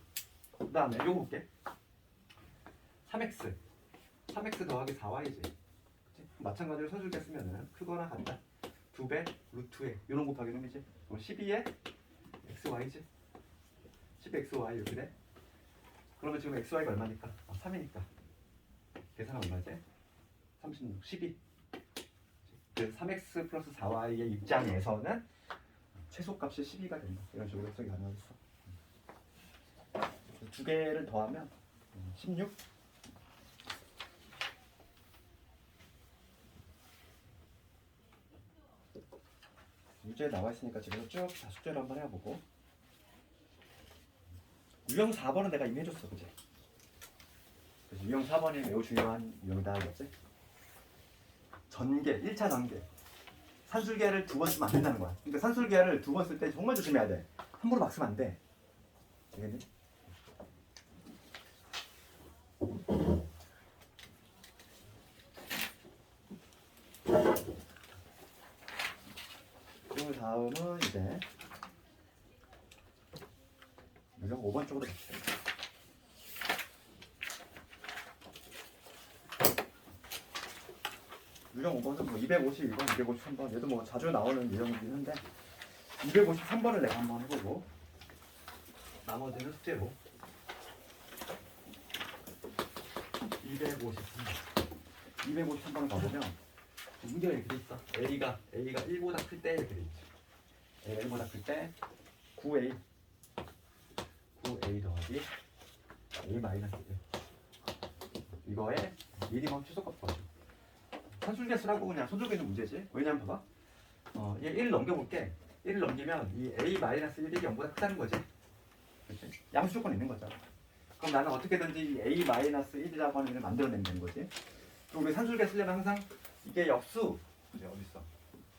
그 다음에 요거 볼게. 3x 더하기 4y지. 그치? 마찬가지로 산술기하 쓰면은 크거나 같다. 2배 루트의 요런 곱하기 놈이지. 그럼 12의 xy지. 10xy 이렇게 돼. 그러면 지금 xy가 얼마니까? 3이니까 계산하면 얼마지? 36, 12. 그래서 3x 플러스 4y의 입장에서는 최소값이 12가 된다. 이런 식으로 해석이 가능하겠어. 두 개를 더하면 16. 유제에 나와 있으니까 집에서 쭉 다 숙제를 한번 해보고. 유형 4번은 내가 이미 해줬어, 그치? 그래서 유형 4번이 매우 중요한 유형이다, 이거지? 전개, 1차 전개. 산술기하를 두 번 쓰면 안 된다는 거야. 그러니까 산술기하를 두 번 쓸 때 정말 조심해야 돼. 함부로 막 쓰면 안 돼. 알겠니? 그 다음은 이제 유형 5번 쪽으로 갑시다. 유형 5번은 뭐 252번, 253번 얘도 뭐 자주 나오는 유형이긴 한데 253번을 내가 한번 해보고 나머지는 숙제로. 253번을 가보면 문제가 이렇게 돼 있어. A가 1보다 클 때 이렇게 돼 있지. A가 1보다 클 때 9A 더하기 A 마이너스 1 이거에 미니멈 최소값 구하죠. 산술계 쓰라고 그냥 손들고 있는 문제지. 왜냐면 봐봐. 얘 1 넘겨볼게. 1을 넘기면 이 A 마이너스 1이 0보다 크다는 거지. 그렇지? 양수 조건 있는 거잖아. 그럼 나는 어떻게든지 이 A 마이너스 1이라고 하는 일을 만들어내면 되는 거지. 그리고 우리 산술계 쓰려면 항상 이게 역수, 이제 어디 있어?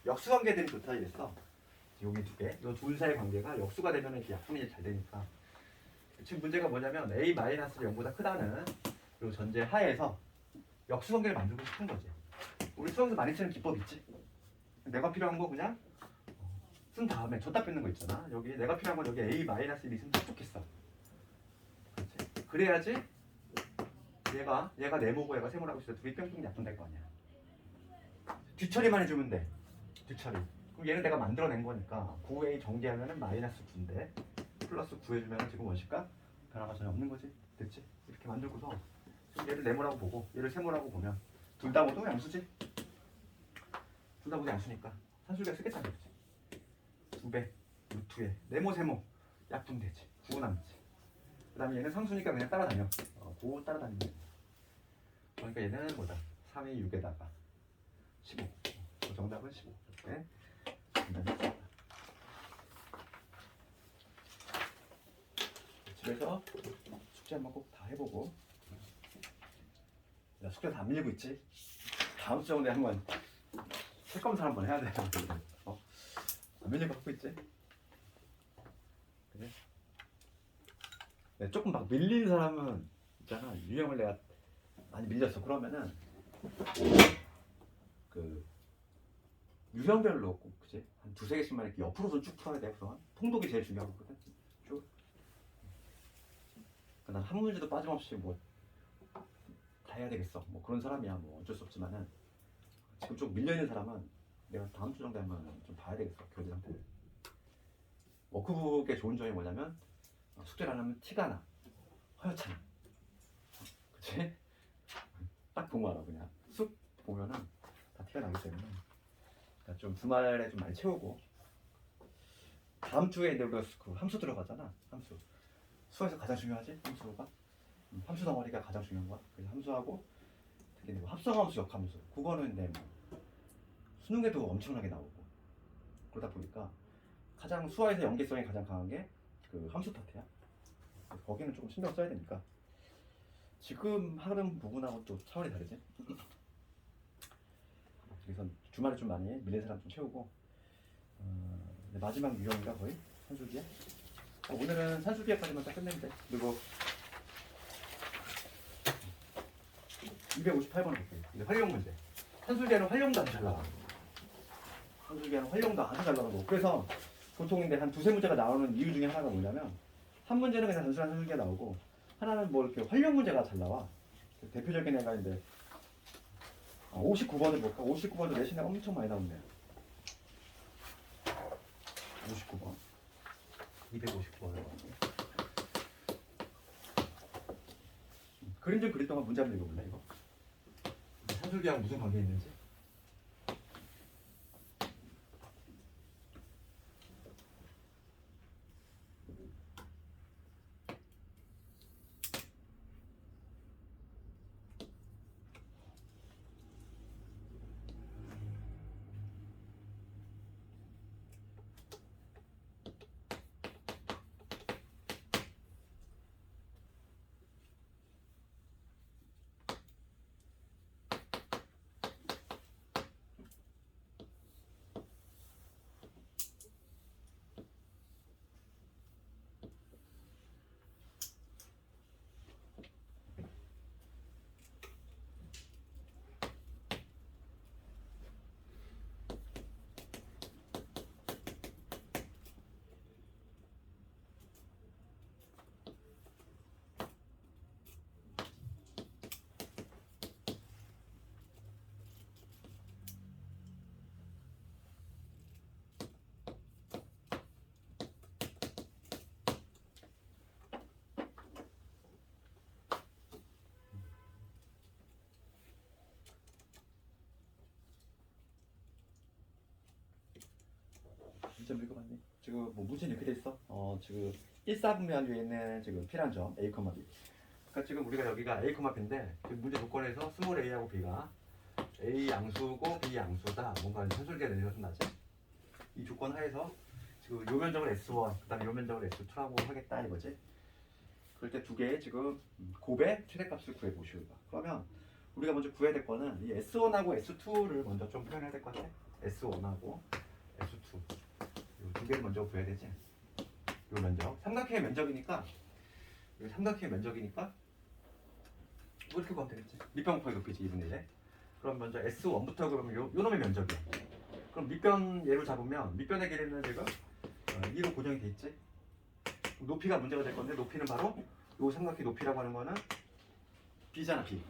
역수 관계들이 좋다 이랬어. 여기 두 개, 이 둘 사이의 관계가 역수가 되면 이렇게 약분이 잘 되니까. 지금 문제가 뭐냐면 A 마이너스 0보다 크다는 이 전제 하에서 역수 관계를 만들고 싶은 거지. 우리 수학에서 많이 쓰는 기법 있지. 내가 필요한 거 그냥 쓴 다음에 줬다 뺏는 거 있잖아. 여기 내가 필요한 건 여기 A 마이너스 1이 있으면 딱 좋겠어. 그렇지? 그래야지 얘가 네모고 얘가 세모라고 했을 때 둘이 뿅뿅 약분될 거 아니야. 뒤처리만 해주면 돼. 뒤처리. 그럼 얘는 내가 만들어낸 거니까 9A 정리하면은 마이너스 9인데 플러스 9 해주면 지금 무엇일까? 변화가 전혀 없는 거지. 됐지? 이렇게 만들고서 얘를 네모라고 보고 얘를 세모라고 보면 둘 다 모두 양수지. 둘 다 모두 양수니까 산술계 쓰겠다는 거지. 2배, 루트에 네모 세모 약분되지. 9 남지. 그 다음에 얘는 상수니까 그냥 따라다녀. 9 따라다니면 돼. 그러니까 얘는 뭐다? 3이 6에다가 15. 그 정답은 15. 이렇게 정답이 집에서 숙제 한번 꼭 다 해보고. 야, 숙제 다 안 밀리고 있지? 다음 주 정도에 한번 책검사 한번 해야 돼. 안 밀리고 하고 있지? 그래? 네, 조금 막 밀린 사람은 있잖아. 유형을 내가 많이 밀렸어. 그러면은 그 유형별로 꼭 그치? 한 두세 개씩만 이렇게 옆으로도 쭉 풀어야 돼. 우선 통독이 제일 중요하거든. 쭉. 난 한 문제도 빠짐없이 뭐 다 해야 되겠어. 뭐 그런 사람이야. 뭐 어쩔 수 없지만은 지금 좀 밀려 있는 사람은 내가 다음 주 정도 하면 좀 봐야 되겠어. 교재 상태. 워크북의 좋은 점이 뭐냐면 숙제를 안 하면 티가 나. 허옇잖아. 그치? 딱 보면 알아. 그냥 쑥 보면은 다 티가 나기 때문에 그러니까 좀 주말에 좀 많이 채우고 다음 주에 이제 우리가 그 함수 들어가잖아. 함수. 수학에서 가장 중요하지? 함수가. 함수 덩어리가 가장 중요한 거야. 그래서 함수하고 특히 뭐 합성함수, 역함수. 그거는 뭐 수능에도 엄청나게 나오고 그러다 보니까 가장 수학에서 연계성이 가장 강한 게 그 함수 파트야. 거기는 조금 신경 써야 되니까 지금 하는 부분하고 또 차원이 다르지. 그래서 주말에 좀 많이 밀린 사람 좀 채우고 마지막 유형인가 거의 산술기야. 오늘은 산술기까지만 딱 끝내면 돼. 그리고 258번을 볼게요. 이제 활용 문제. 산술기에는 활용도 아주 잘 나와. 산술기에는 활용도 아주 잘 나오고 그래서 보통인데 한 두세 문제가 나오는 이유 중에 하나가 뭐냐면 한 문제는 그냥 단순한 산술기가 나오고 하나는 뭐 이렇게 활용 문제가 잘 나와. 대표적인 애가 이제 59번을 볼까? 59번도 내신에 엄청 많이 나오네요. 59번 259번을 그림 좀 그릴 동안 문제 한번 읽어볼래 이거? 산술기하고 무슨 관계 있는지? 2점 읽어봤니? 지금 뭐 문제는 이렇게 돼 있어. 지금 1사분면류에 있는 지금 P라는 점 A, B. 그러니까 지금 우리가 여기가 A, B인데 지금 문제 조건에서 스몰 a하고 b가 A 양수고 B 양수다. 뭔가 산술기가 내려서 나지. 이 조건 하에서 지금 요 면적을 S1, 그다음에 요 면적을 S2라고 하겠다 이거지. 그럴 때 두 개의 지금 곱의 최대값을 구해 보시오. 그러면 우리가 먼저 구해야 될 거는 이 S1하고 S2를 먼저 좀 표현해야 될 것 같아. S1하고 S2 이 두 개를 먼저 구해야 되지. 요 면적 삼각형의 면적이니까 이 삼각형의 면적이니까 뭐 이렇게 구하면 되겠지. 밑변 곱하기 높이지 2분의 1에. 그럼 먼저 S1부터 그러면 요 놈의 면적이야. 그럼 밑변 얘로 잡으면 밑변의 길이는 지금 2로 고정이 돼 있지. 높이가 문제가 될 건데 높이는 바로 요 삼각형 높이라고 하는 거는 B잖아. B.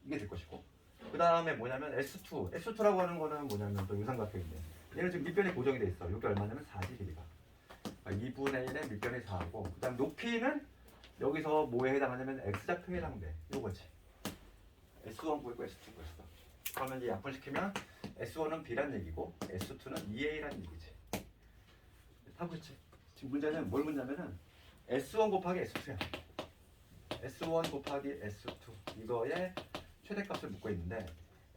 이게 될 것이고 그 다음에 뭐냐면 S2라고 하는 거는 뭐냐면 또 요 삼각형인데 얘는 지금 밑변이 고정이 돼 있어. 이게 얼마냐면 4지 길이가 2분의 1의 밑변이 4하고 그 다음 높이는 여기서 뭐에 해당하냐면 X좌표에 해당돼. 요거지. S1 구했고 S2 구했어. 그러면 이제 약분시키면 S1은 B란 얘기고 S2는 2A란 얘기지. 다 그렇지. 지금 문제는 뭘 묻냐면은 S1 곱하기 S2야. S1 곱하기 S2 이거의 최대값을 묻고 있는데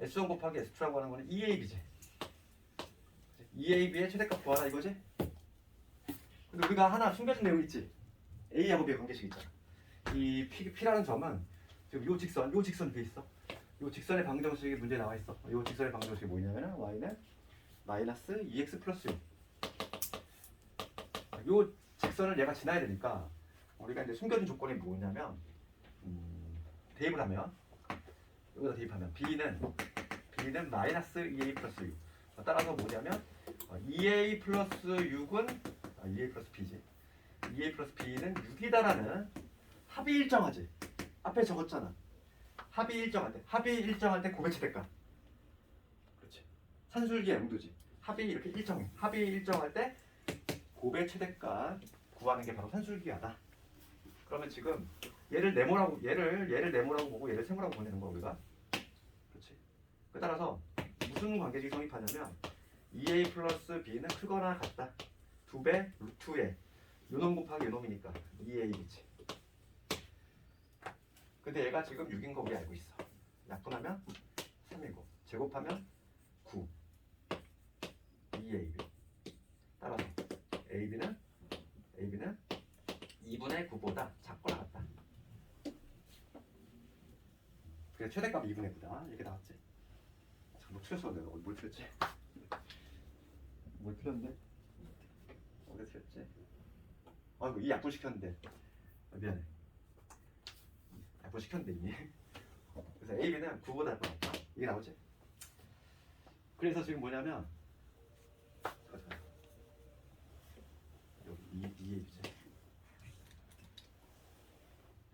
S1 곱하기 S2라고 하는 거는 2AB지. 2AB의 최대값 구하라 이거지? 근데 우리가 하나 숨겨진 내용이 있지. A하고 B의 관계식 있잖아. 이 P라는 점은 지금 요 직선 뒤에 있어. 요 직선의 방정식이 문제에 나와 있어. 요 직선의 방정식이 뭐냐면은 y는 마이너스 2x 플러스 6. 요 직선을 얘가 지나야 되니까 우리가 이제 숨겨진 조건이 뭐냐면 대입을 하면 여기다 대입하면 B는 마이너스 2a 플러스 6. 따라서 뭐냐면 2a 플러스 6은 2a 플러스 b지. 2a 플러스 b는 6이다라는 합이 일정하지. 앞에 적었잖아. 합이 일정할 때 곱의 최대값. 그렇지. 산술기의 양도지. 합이 이렇게 일정해. 합이 일정할 때 곱의 최대값 구하는 게 바로 산술기하다. 그러면 지금 얘를 네모라고 보고 얘를 세모라고 보내는 거야 우리가. 그렇지. 그 따라서 무슨 관계식이 성립하냐면 2a 플러스 b는 크거나 같다. 2배 루트에 요놈 곱하기 요놈이니까 2a겠지. 근데 얘가 지금 6인 거 우리 알고 있어. 약분하면 3이고 제곱하면 9 2ab. 따라서 ab는 2분의 9보다 작거나 같다. 그래서 최대값 2분의 9다. 이렇게 나왔지. 뭐 틀렸어 내가. 뭘 틀렸지? 뭘 틀렸는데? 어디 틀렸지? 아이고 이 약분시켰는데 미안해. 약분시켰는데 이미. 그래서 AB는 9보다 작다. 이게 나오지? 그래서 지금 뭐냐면 여기 2AB지.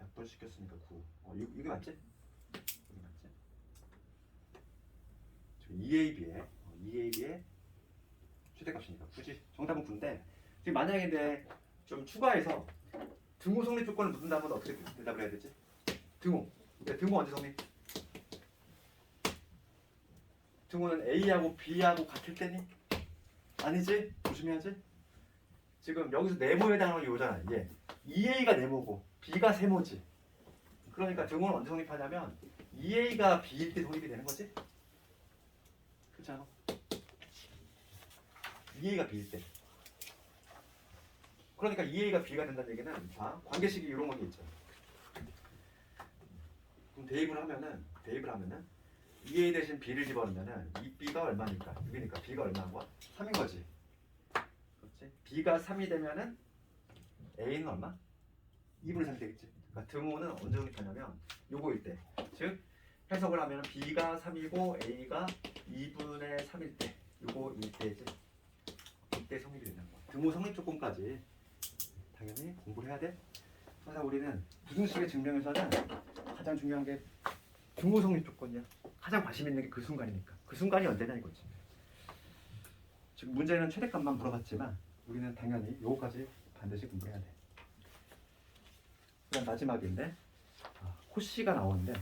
약분시켰으니까 9. 이게 맞지? 이게 맞지? 지금 2AB의 최대값이니까 9지. 정답은 9인데 지금 만약에 근데 좀 추가해서 등호 성립 조건을 묻는다면 어떻게 대답을 해야 되지? 등호 언제 성립? 등호는 A하고 B하고 같을 때니? 아니지? 조심해야지. 지금 여기서 네모에 해당하는 게 이거잖아. 이게 2A가 네모고 B가 세모지. 그러니까 등호는 언제 성립하냐면 2A가 B일 때 성립이 되는 거지? 그렇지 않아? 2A가 B일 때. 그러니까 2A가 B가 된다는 얘기는 관계식이 이런 게 있죠. 그럼 대입을 하면은 2A 대신 B를 집어넣으면은 이 B가 얼마니까? 6이니까 B가 얼마인 거야? 3인 거지. 그렇지? B가 3이 되면은 A는 얼마? 2분의 3이 되겠지. 그러니까 등호는 언제 성립하냐면 요거일 때. 즉 해석을 하면 B가 3이고 A가 2분의 3일 때. 요거 이때지. 이때 성립이 되는 거야. 등호 성립 조건까지 당연히 공부를 해야 돼. 그래서 우리는 부등식의 증명에서는 가장 중요한 게 등호 성립 조건이야. 가장 관심 있는 게 그 순간이니까. 그 순간이 언제냐 이거지. 지금 문제는 최대값만 물어봤지만 우리는 당연히 요거까지 반드시 공부해야 돼. 그다음 마지막인데 코씨가 나오는데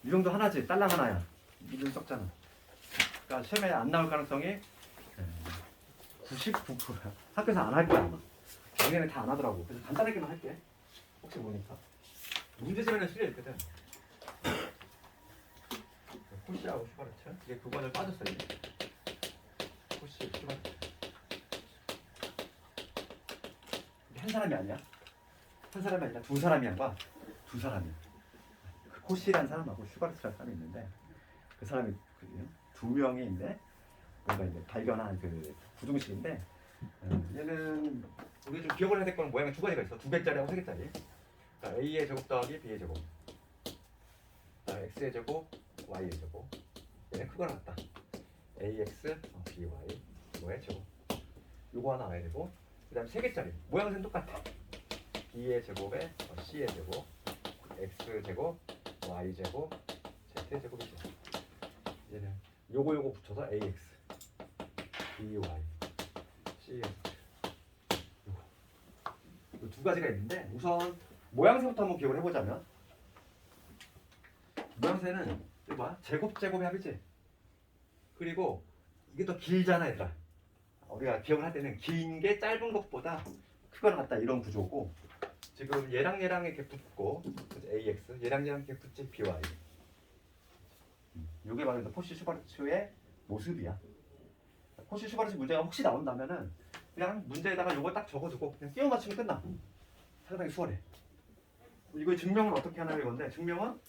이 정도 하나지. 딸랑 하나야. 이름 썼잖아. 그러니까 시험에 안 나올 가능성이 99%야. 학교에서 안 할 거야 아마. 작년에 다 안 하더라고. 그래서 간단하게만 할게. 혹시 모르니까. 문제집에는 실려 있거든. 코시하고 슈바르트. 이게 9번을 빠졌어 이게. 코시 슈바르트. 이게 한 사람이 아니야. 한 사람이 아니라 두 사람이 한 거야. 두 사람이. 그 코시라는 사람하고 슈바르트라는 사람이 있는데 그 사람이 두 명이 있는데 뭔가 이제 발견한 그 부등식인데 얘는 우리 좀 기억을 해야 될 거는 모양이 두 가지가 있어. 두 개짜리하고 세 개짜리. 그러니까 a의 제곱 더하기 b의 제곱. x의 제곱, y의 제곱. 얘는 크거나 같다. ax, by 이거의 제곱. 요거 하나 알아야 되고. 그다음 세 개짜리. 모양은 똑같아. b의 제곱에 c의 제곱, x 제곱, y 제곱, z 제곱이지. 얘는 요거 붙여서 ax, by, cx. 요거 두 가지가 있는데 우선 모양새부터 한번 기억을 해보자면 모양새는 이거 봐 제곱의 합이지. 그리고 이게 더 길잖아 얘들아. 우리가 기억을 할 때는 긴 게 짧은 것보다 크거나 같다 이런 구조고 지금 얘랑 이렇게 붙고 ax 얘랑 이렇게 붙지 by. 이게 바로 포시 슈바르츠의 모습이야. 포시 슈바르츠 문제가 혹시 나온다면은 그냥 문제에다가 이거 딱 적어두고 그냥 끼워 맞추면 끝나. 상당히 수월해. 이거 증명을 어떻게 하나 이건데 증명은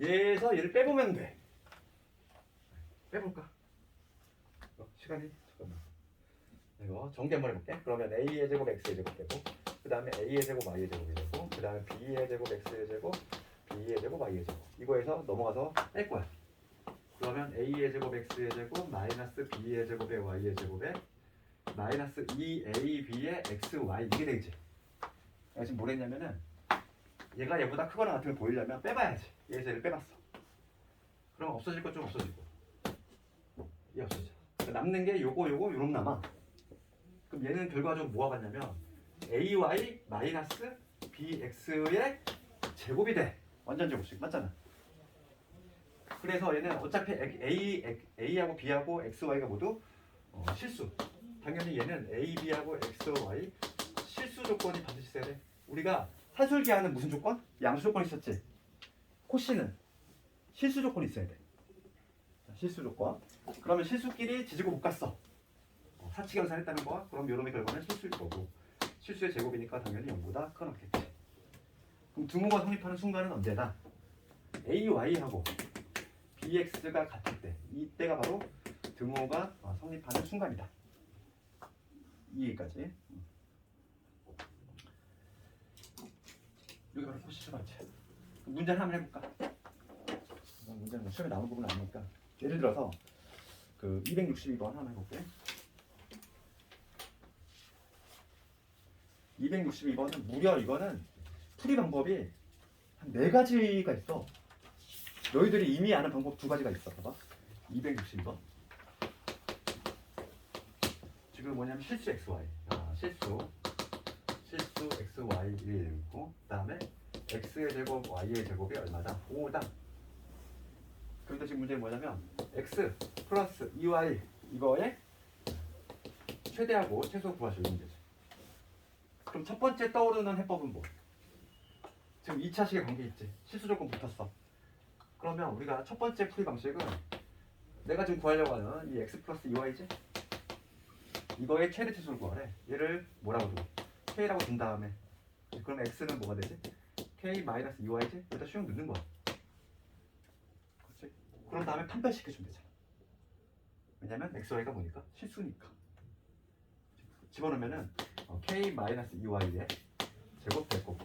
얘에서 얘를 빼보면 돼. 빼볼까? 시간이 잠깐만. 이거 전개 한번 해볼게. 그러면 a의 제곱 x의 제곱 되고 그 다음에 a의 제곱 y의 제곱이 되고 그 다음에 b의 제곱 x의 제곱 b의 제곱 y의 제곱 이거에서 넘어가서 뺄 거야. 그러면 a의 제곱 x의 제곱 마이너스 b의 제곱에 y의 제곱에 마이너스 2ab의 xy 이게 되겠지. 내가 지금 뭘 했냐면은 얘가 얘보다 크거나 같은 걸 보이려면 빼봐야지. 얘에서 얘를 빼봤어. 그럼 없어질 것 좀 없어지고 얘 없어져. 그러니까 남는 게 요거 요런 남아. 그럼 얘는 결과적으로 뭐가 같냐면 ay 마이너스 bx의 제곱이 돼. 완전 제곱식 맞잖아. 그래서 얘는 어차피 a하고 b하고 xy가 모두 실수. 당연히 얘는 a, b하고 x, y 실수 조건이 반드시 있어야 돼. 우리가 산술기하는 무슨 조건? 양수 조건 있었지. 코씨는 실수 조건이 있어야 돼. 실수 조건. 그러면 실수끼리 지지고 못 갔어. 사치경산했다는 거야? 그럼 요놈의 결과는 실수일 거고 실수의 제곱이니까 당연히 0보다 크겠지. 그럼 등호가 성립하는 순간은 언제나 AY하고 BX가 같을 때 이때가 바로 등호가 성립하는 순간이다. 이해까지. 여기 바로 포시 슈바르츠. 문제를 한번 해볼까? 문제는 시험에 나오는 부분은 아니니까 예를 들어서 그 262번 한번 해볼게. 262번은 무려 이거는 풀이 방법이 한 4가지가 있어. 너희들이 이미 아는 방법 2가지가 있어. 봐봐. 262번. 지금 뭐냐면 실수 xy. 실수 xy를 읽고 그 다음에 x의 제곱 y의 제곱이 얼마다? 5다. 그런데 지금 문제는 뭐냐면 x 플러스 2y 이거에 최대하고 최소 구하시는 문제죠. 그럼 첫 번째 떠오르는 해법은 뭐? 지금 2차식의 관계 있지. 실수 조건 붙었어. 그러면 우리가 첫 번째 풀이 방식은 내가 지금 구하려고 하는 이 x 플러스 2y지? 이거의 최대 치수를 구하래. 얘를 뭐라고 줘? k라고 준 다음에 그럼 x는 뭐가 되지? k 마이너스 2y지? 여기다 수용 넣는 거야. 그렇지? 그런 다음에 판별시켜주면 되잖아. 왜냐면 xy가 뭐니까? 실수니까. 집어넣으면은 k 마이너스 2y의 제곱 될 거고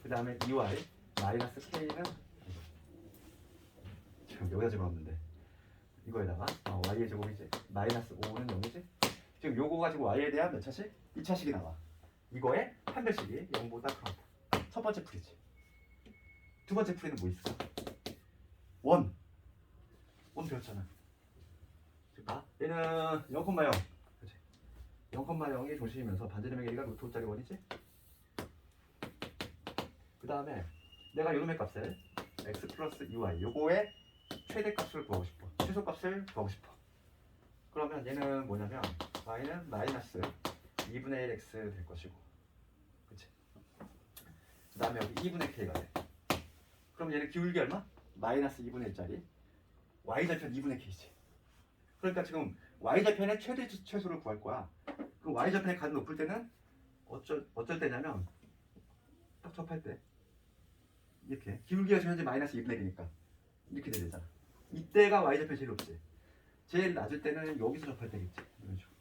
그 다음에 2y 마이너스 k는 지금 여기다 집어넣는데 이거에다가 y의 제곱이지 마이너스 5는 0이지. 지금 요거 가지고 y에 대한 몇 차식? 2차식이 나와. 이거의 판별식이 0보다 크다. 첫 번째 풀이지. 두 번째 풀이는 뭐 있어? 원 배웠잖아. 봐. 얘는 0,0 그치? 0,0이 중심이면서 반지름의 길이가 루트 5짜리 원이지? 그 다음에 내가 요놈의 값을 x 플러스 2y 요거의 최대값을 구하고 싶어. 최소값을 구하고 싶어. 그러면 얘는 뭐냐면 y는 마이너스 2분의 1x 될 것이고, 그치? 그 다음에 여기 2분의 k가 돼. 그럼 얘는 기울기 얼마? 마이너스 2분의 1짜리 y절편 2분의 k지. 그러니까 지금 y절편의 최대 최소를 구할 거야. 그럼 y절편의 값이 높을 때는 어쩔 때냐면 딱 접할 때 이렇게 기울기가 지금 현재 마이너스 2분의 1이니까 이렇게 돼야 되잖아. 이때가 y절편이 제일 높지. 제일 낮을 때는 여기서 접할 때겠지. 이런 식으로.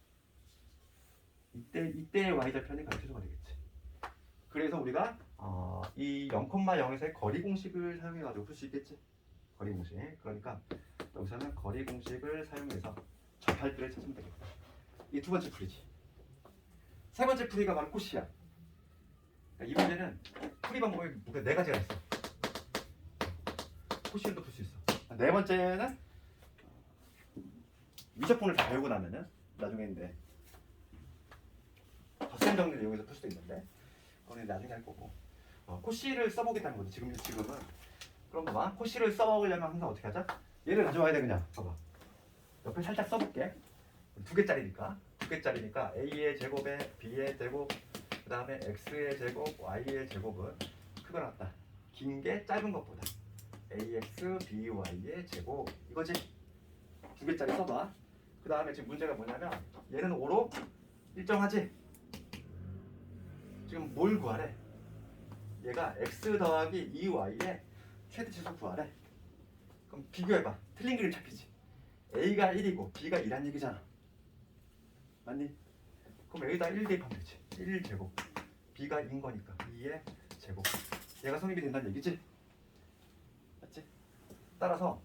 이때의 y절편이 가장 최소가 되겠지. 그래서 우리가 이 0,0에서의 거리 공식을 사용해가지고 풀 수 있겠지. 거리 공식. 그러니까 여기서는 거리 공식을 사용해서 접할 때를 찾으면 되겠다. 이게 두 번째 풀이지. 세 번째 풀이가 바로 코시야. 그러니까 이 문제는 풀이 방법이 무려 네 가지가 있어. 코시를 풀 수 있어. 네 번째는 미적분을 다 배우고 나면은 나중에 이제 덧셈 정리를 이용해서 풀 수도 있는데 그거는 나중에 할 거고. 코시를 써보겠다는 거지. 지금은. 그럼 봐봐. 코시를 써먹으려면 항상 어떻게 하자? 얘를 가져와야 돼. 그냥 봐봐. 옆에 살짝 써볼게. 두 개짜리니까 a의 제곱에 b의 제곱 그 다음에 x의 제곱 y의 제곱은 크거나 같다. 긴 게 짧은 것보다 ax by의 제곱 이거지. 두 개짜리 써봐. 그 다음에 지금 문제가 뭐냐면 얘는 5로 일정하지. 지금 뭘 구하래? 얘가 x 더하기 2y의 최대 치수 구하래. 그럼 비교해봐. 틀린 그림 잡히지. a가 1이고 b가 2란 얘기잖아. 맞니? 그럼 여기다 1 대입하면 되지. 1제곱 b가 2인 거니까 2의 제곱 얘가 성립이 된다는 얘기지? 맞지? 따라서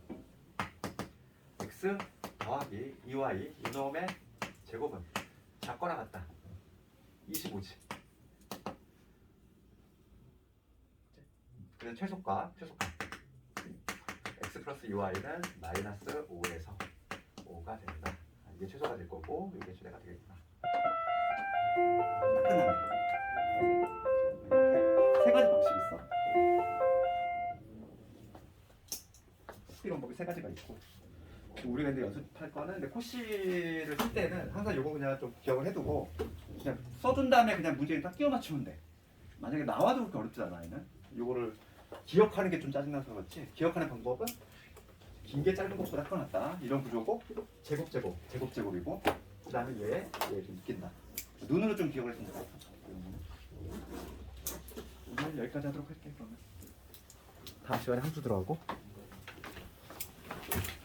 x 더하기 2y 이놈의 제곱은 작거나 같다. 25지. 그래서 최소값 x 플러스 2y는 마이너스 5에서 5가 된다. 이게 최소가 될 거고 이게 최대가 되겠구나. 끝났네. 이렇게 세 가지 방식이 있어. 풀이 방법이 세 가지가 있고 우리가 이제 연습할 거는 근데 코시를 쓸 때는 항상 요거 그냥 좀 기억을 해두고 그냥 써둔 다음에 그냥 문제에 딱 끼워 맞추면 돼. 만약에 나와도 그렇게 어렵지 않아. 얘는 요거를 기억하는 게 좀 짜증나서 그렇지. 기억하는 방법은 긴 게 짧은 것보다 크거나 이런 구조고 제곱이고 그 다음에 얘 좀 느낀다. 눈으로 좀 기억을 했으면 좋겠다. 오늘 여기까지 하도록 할게. 그러면 다음 시간에 함수 들어가고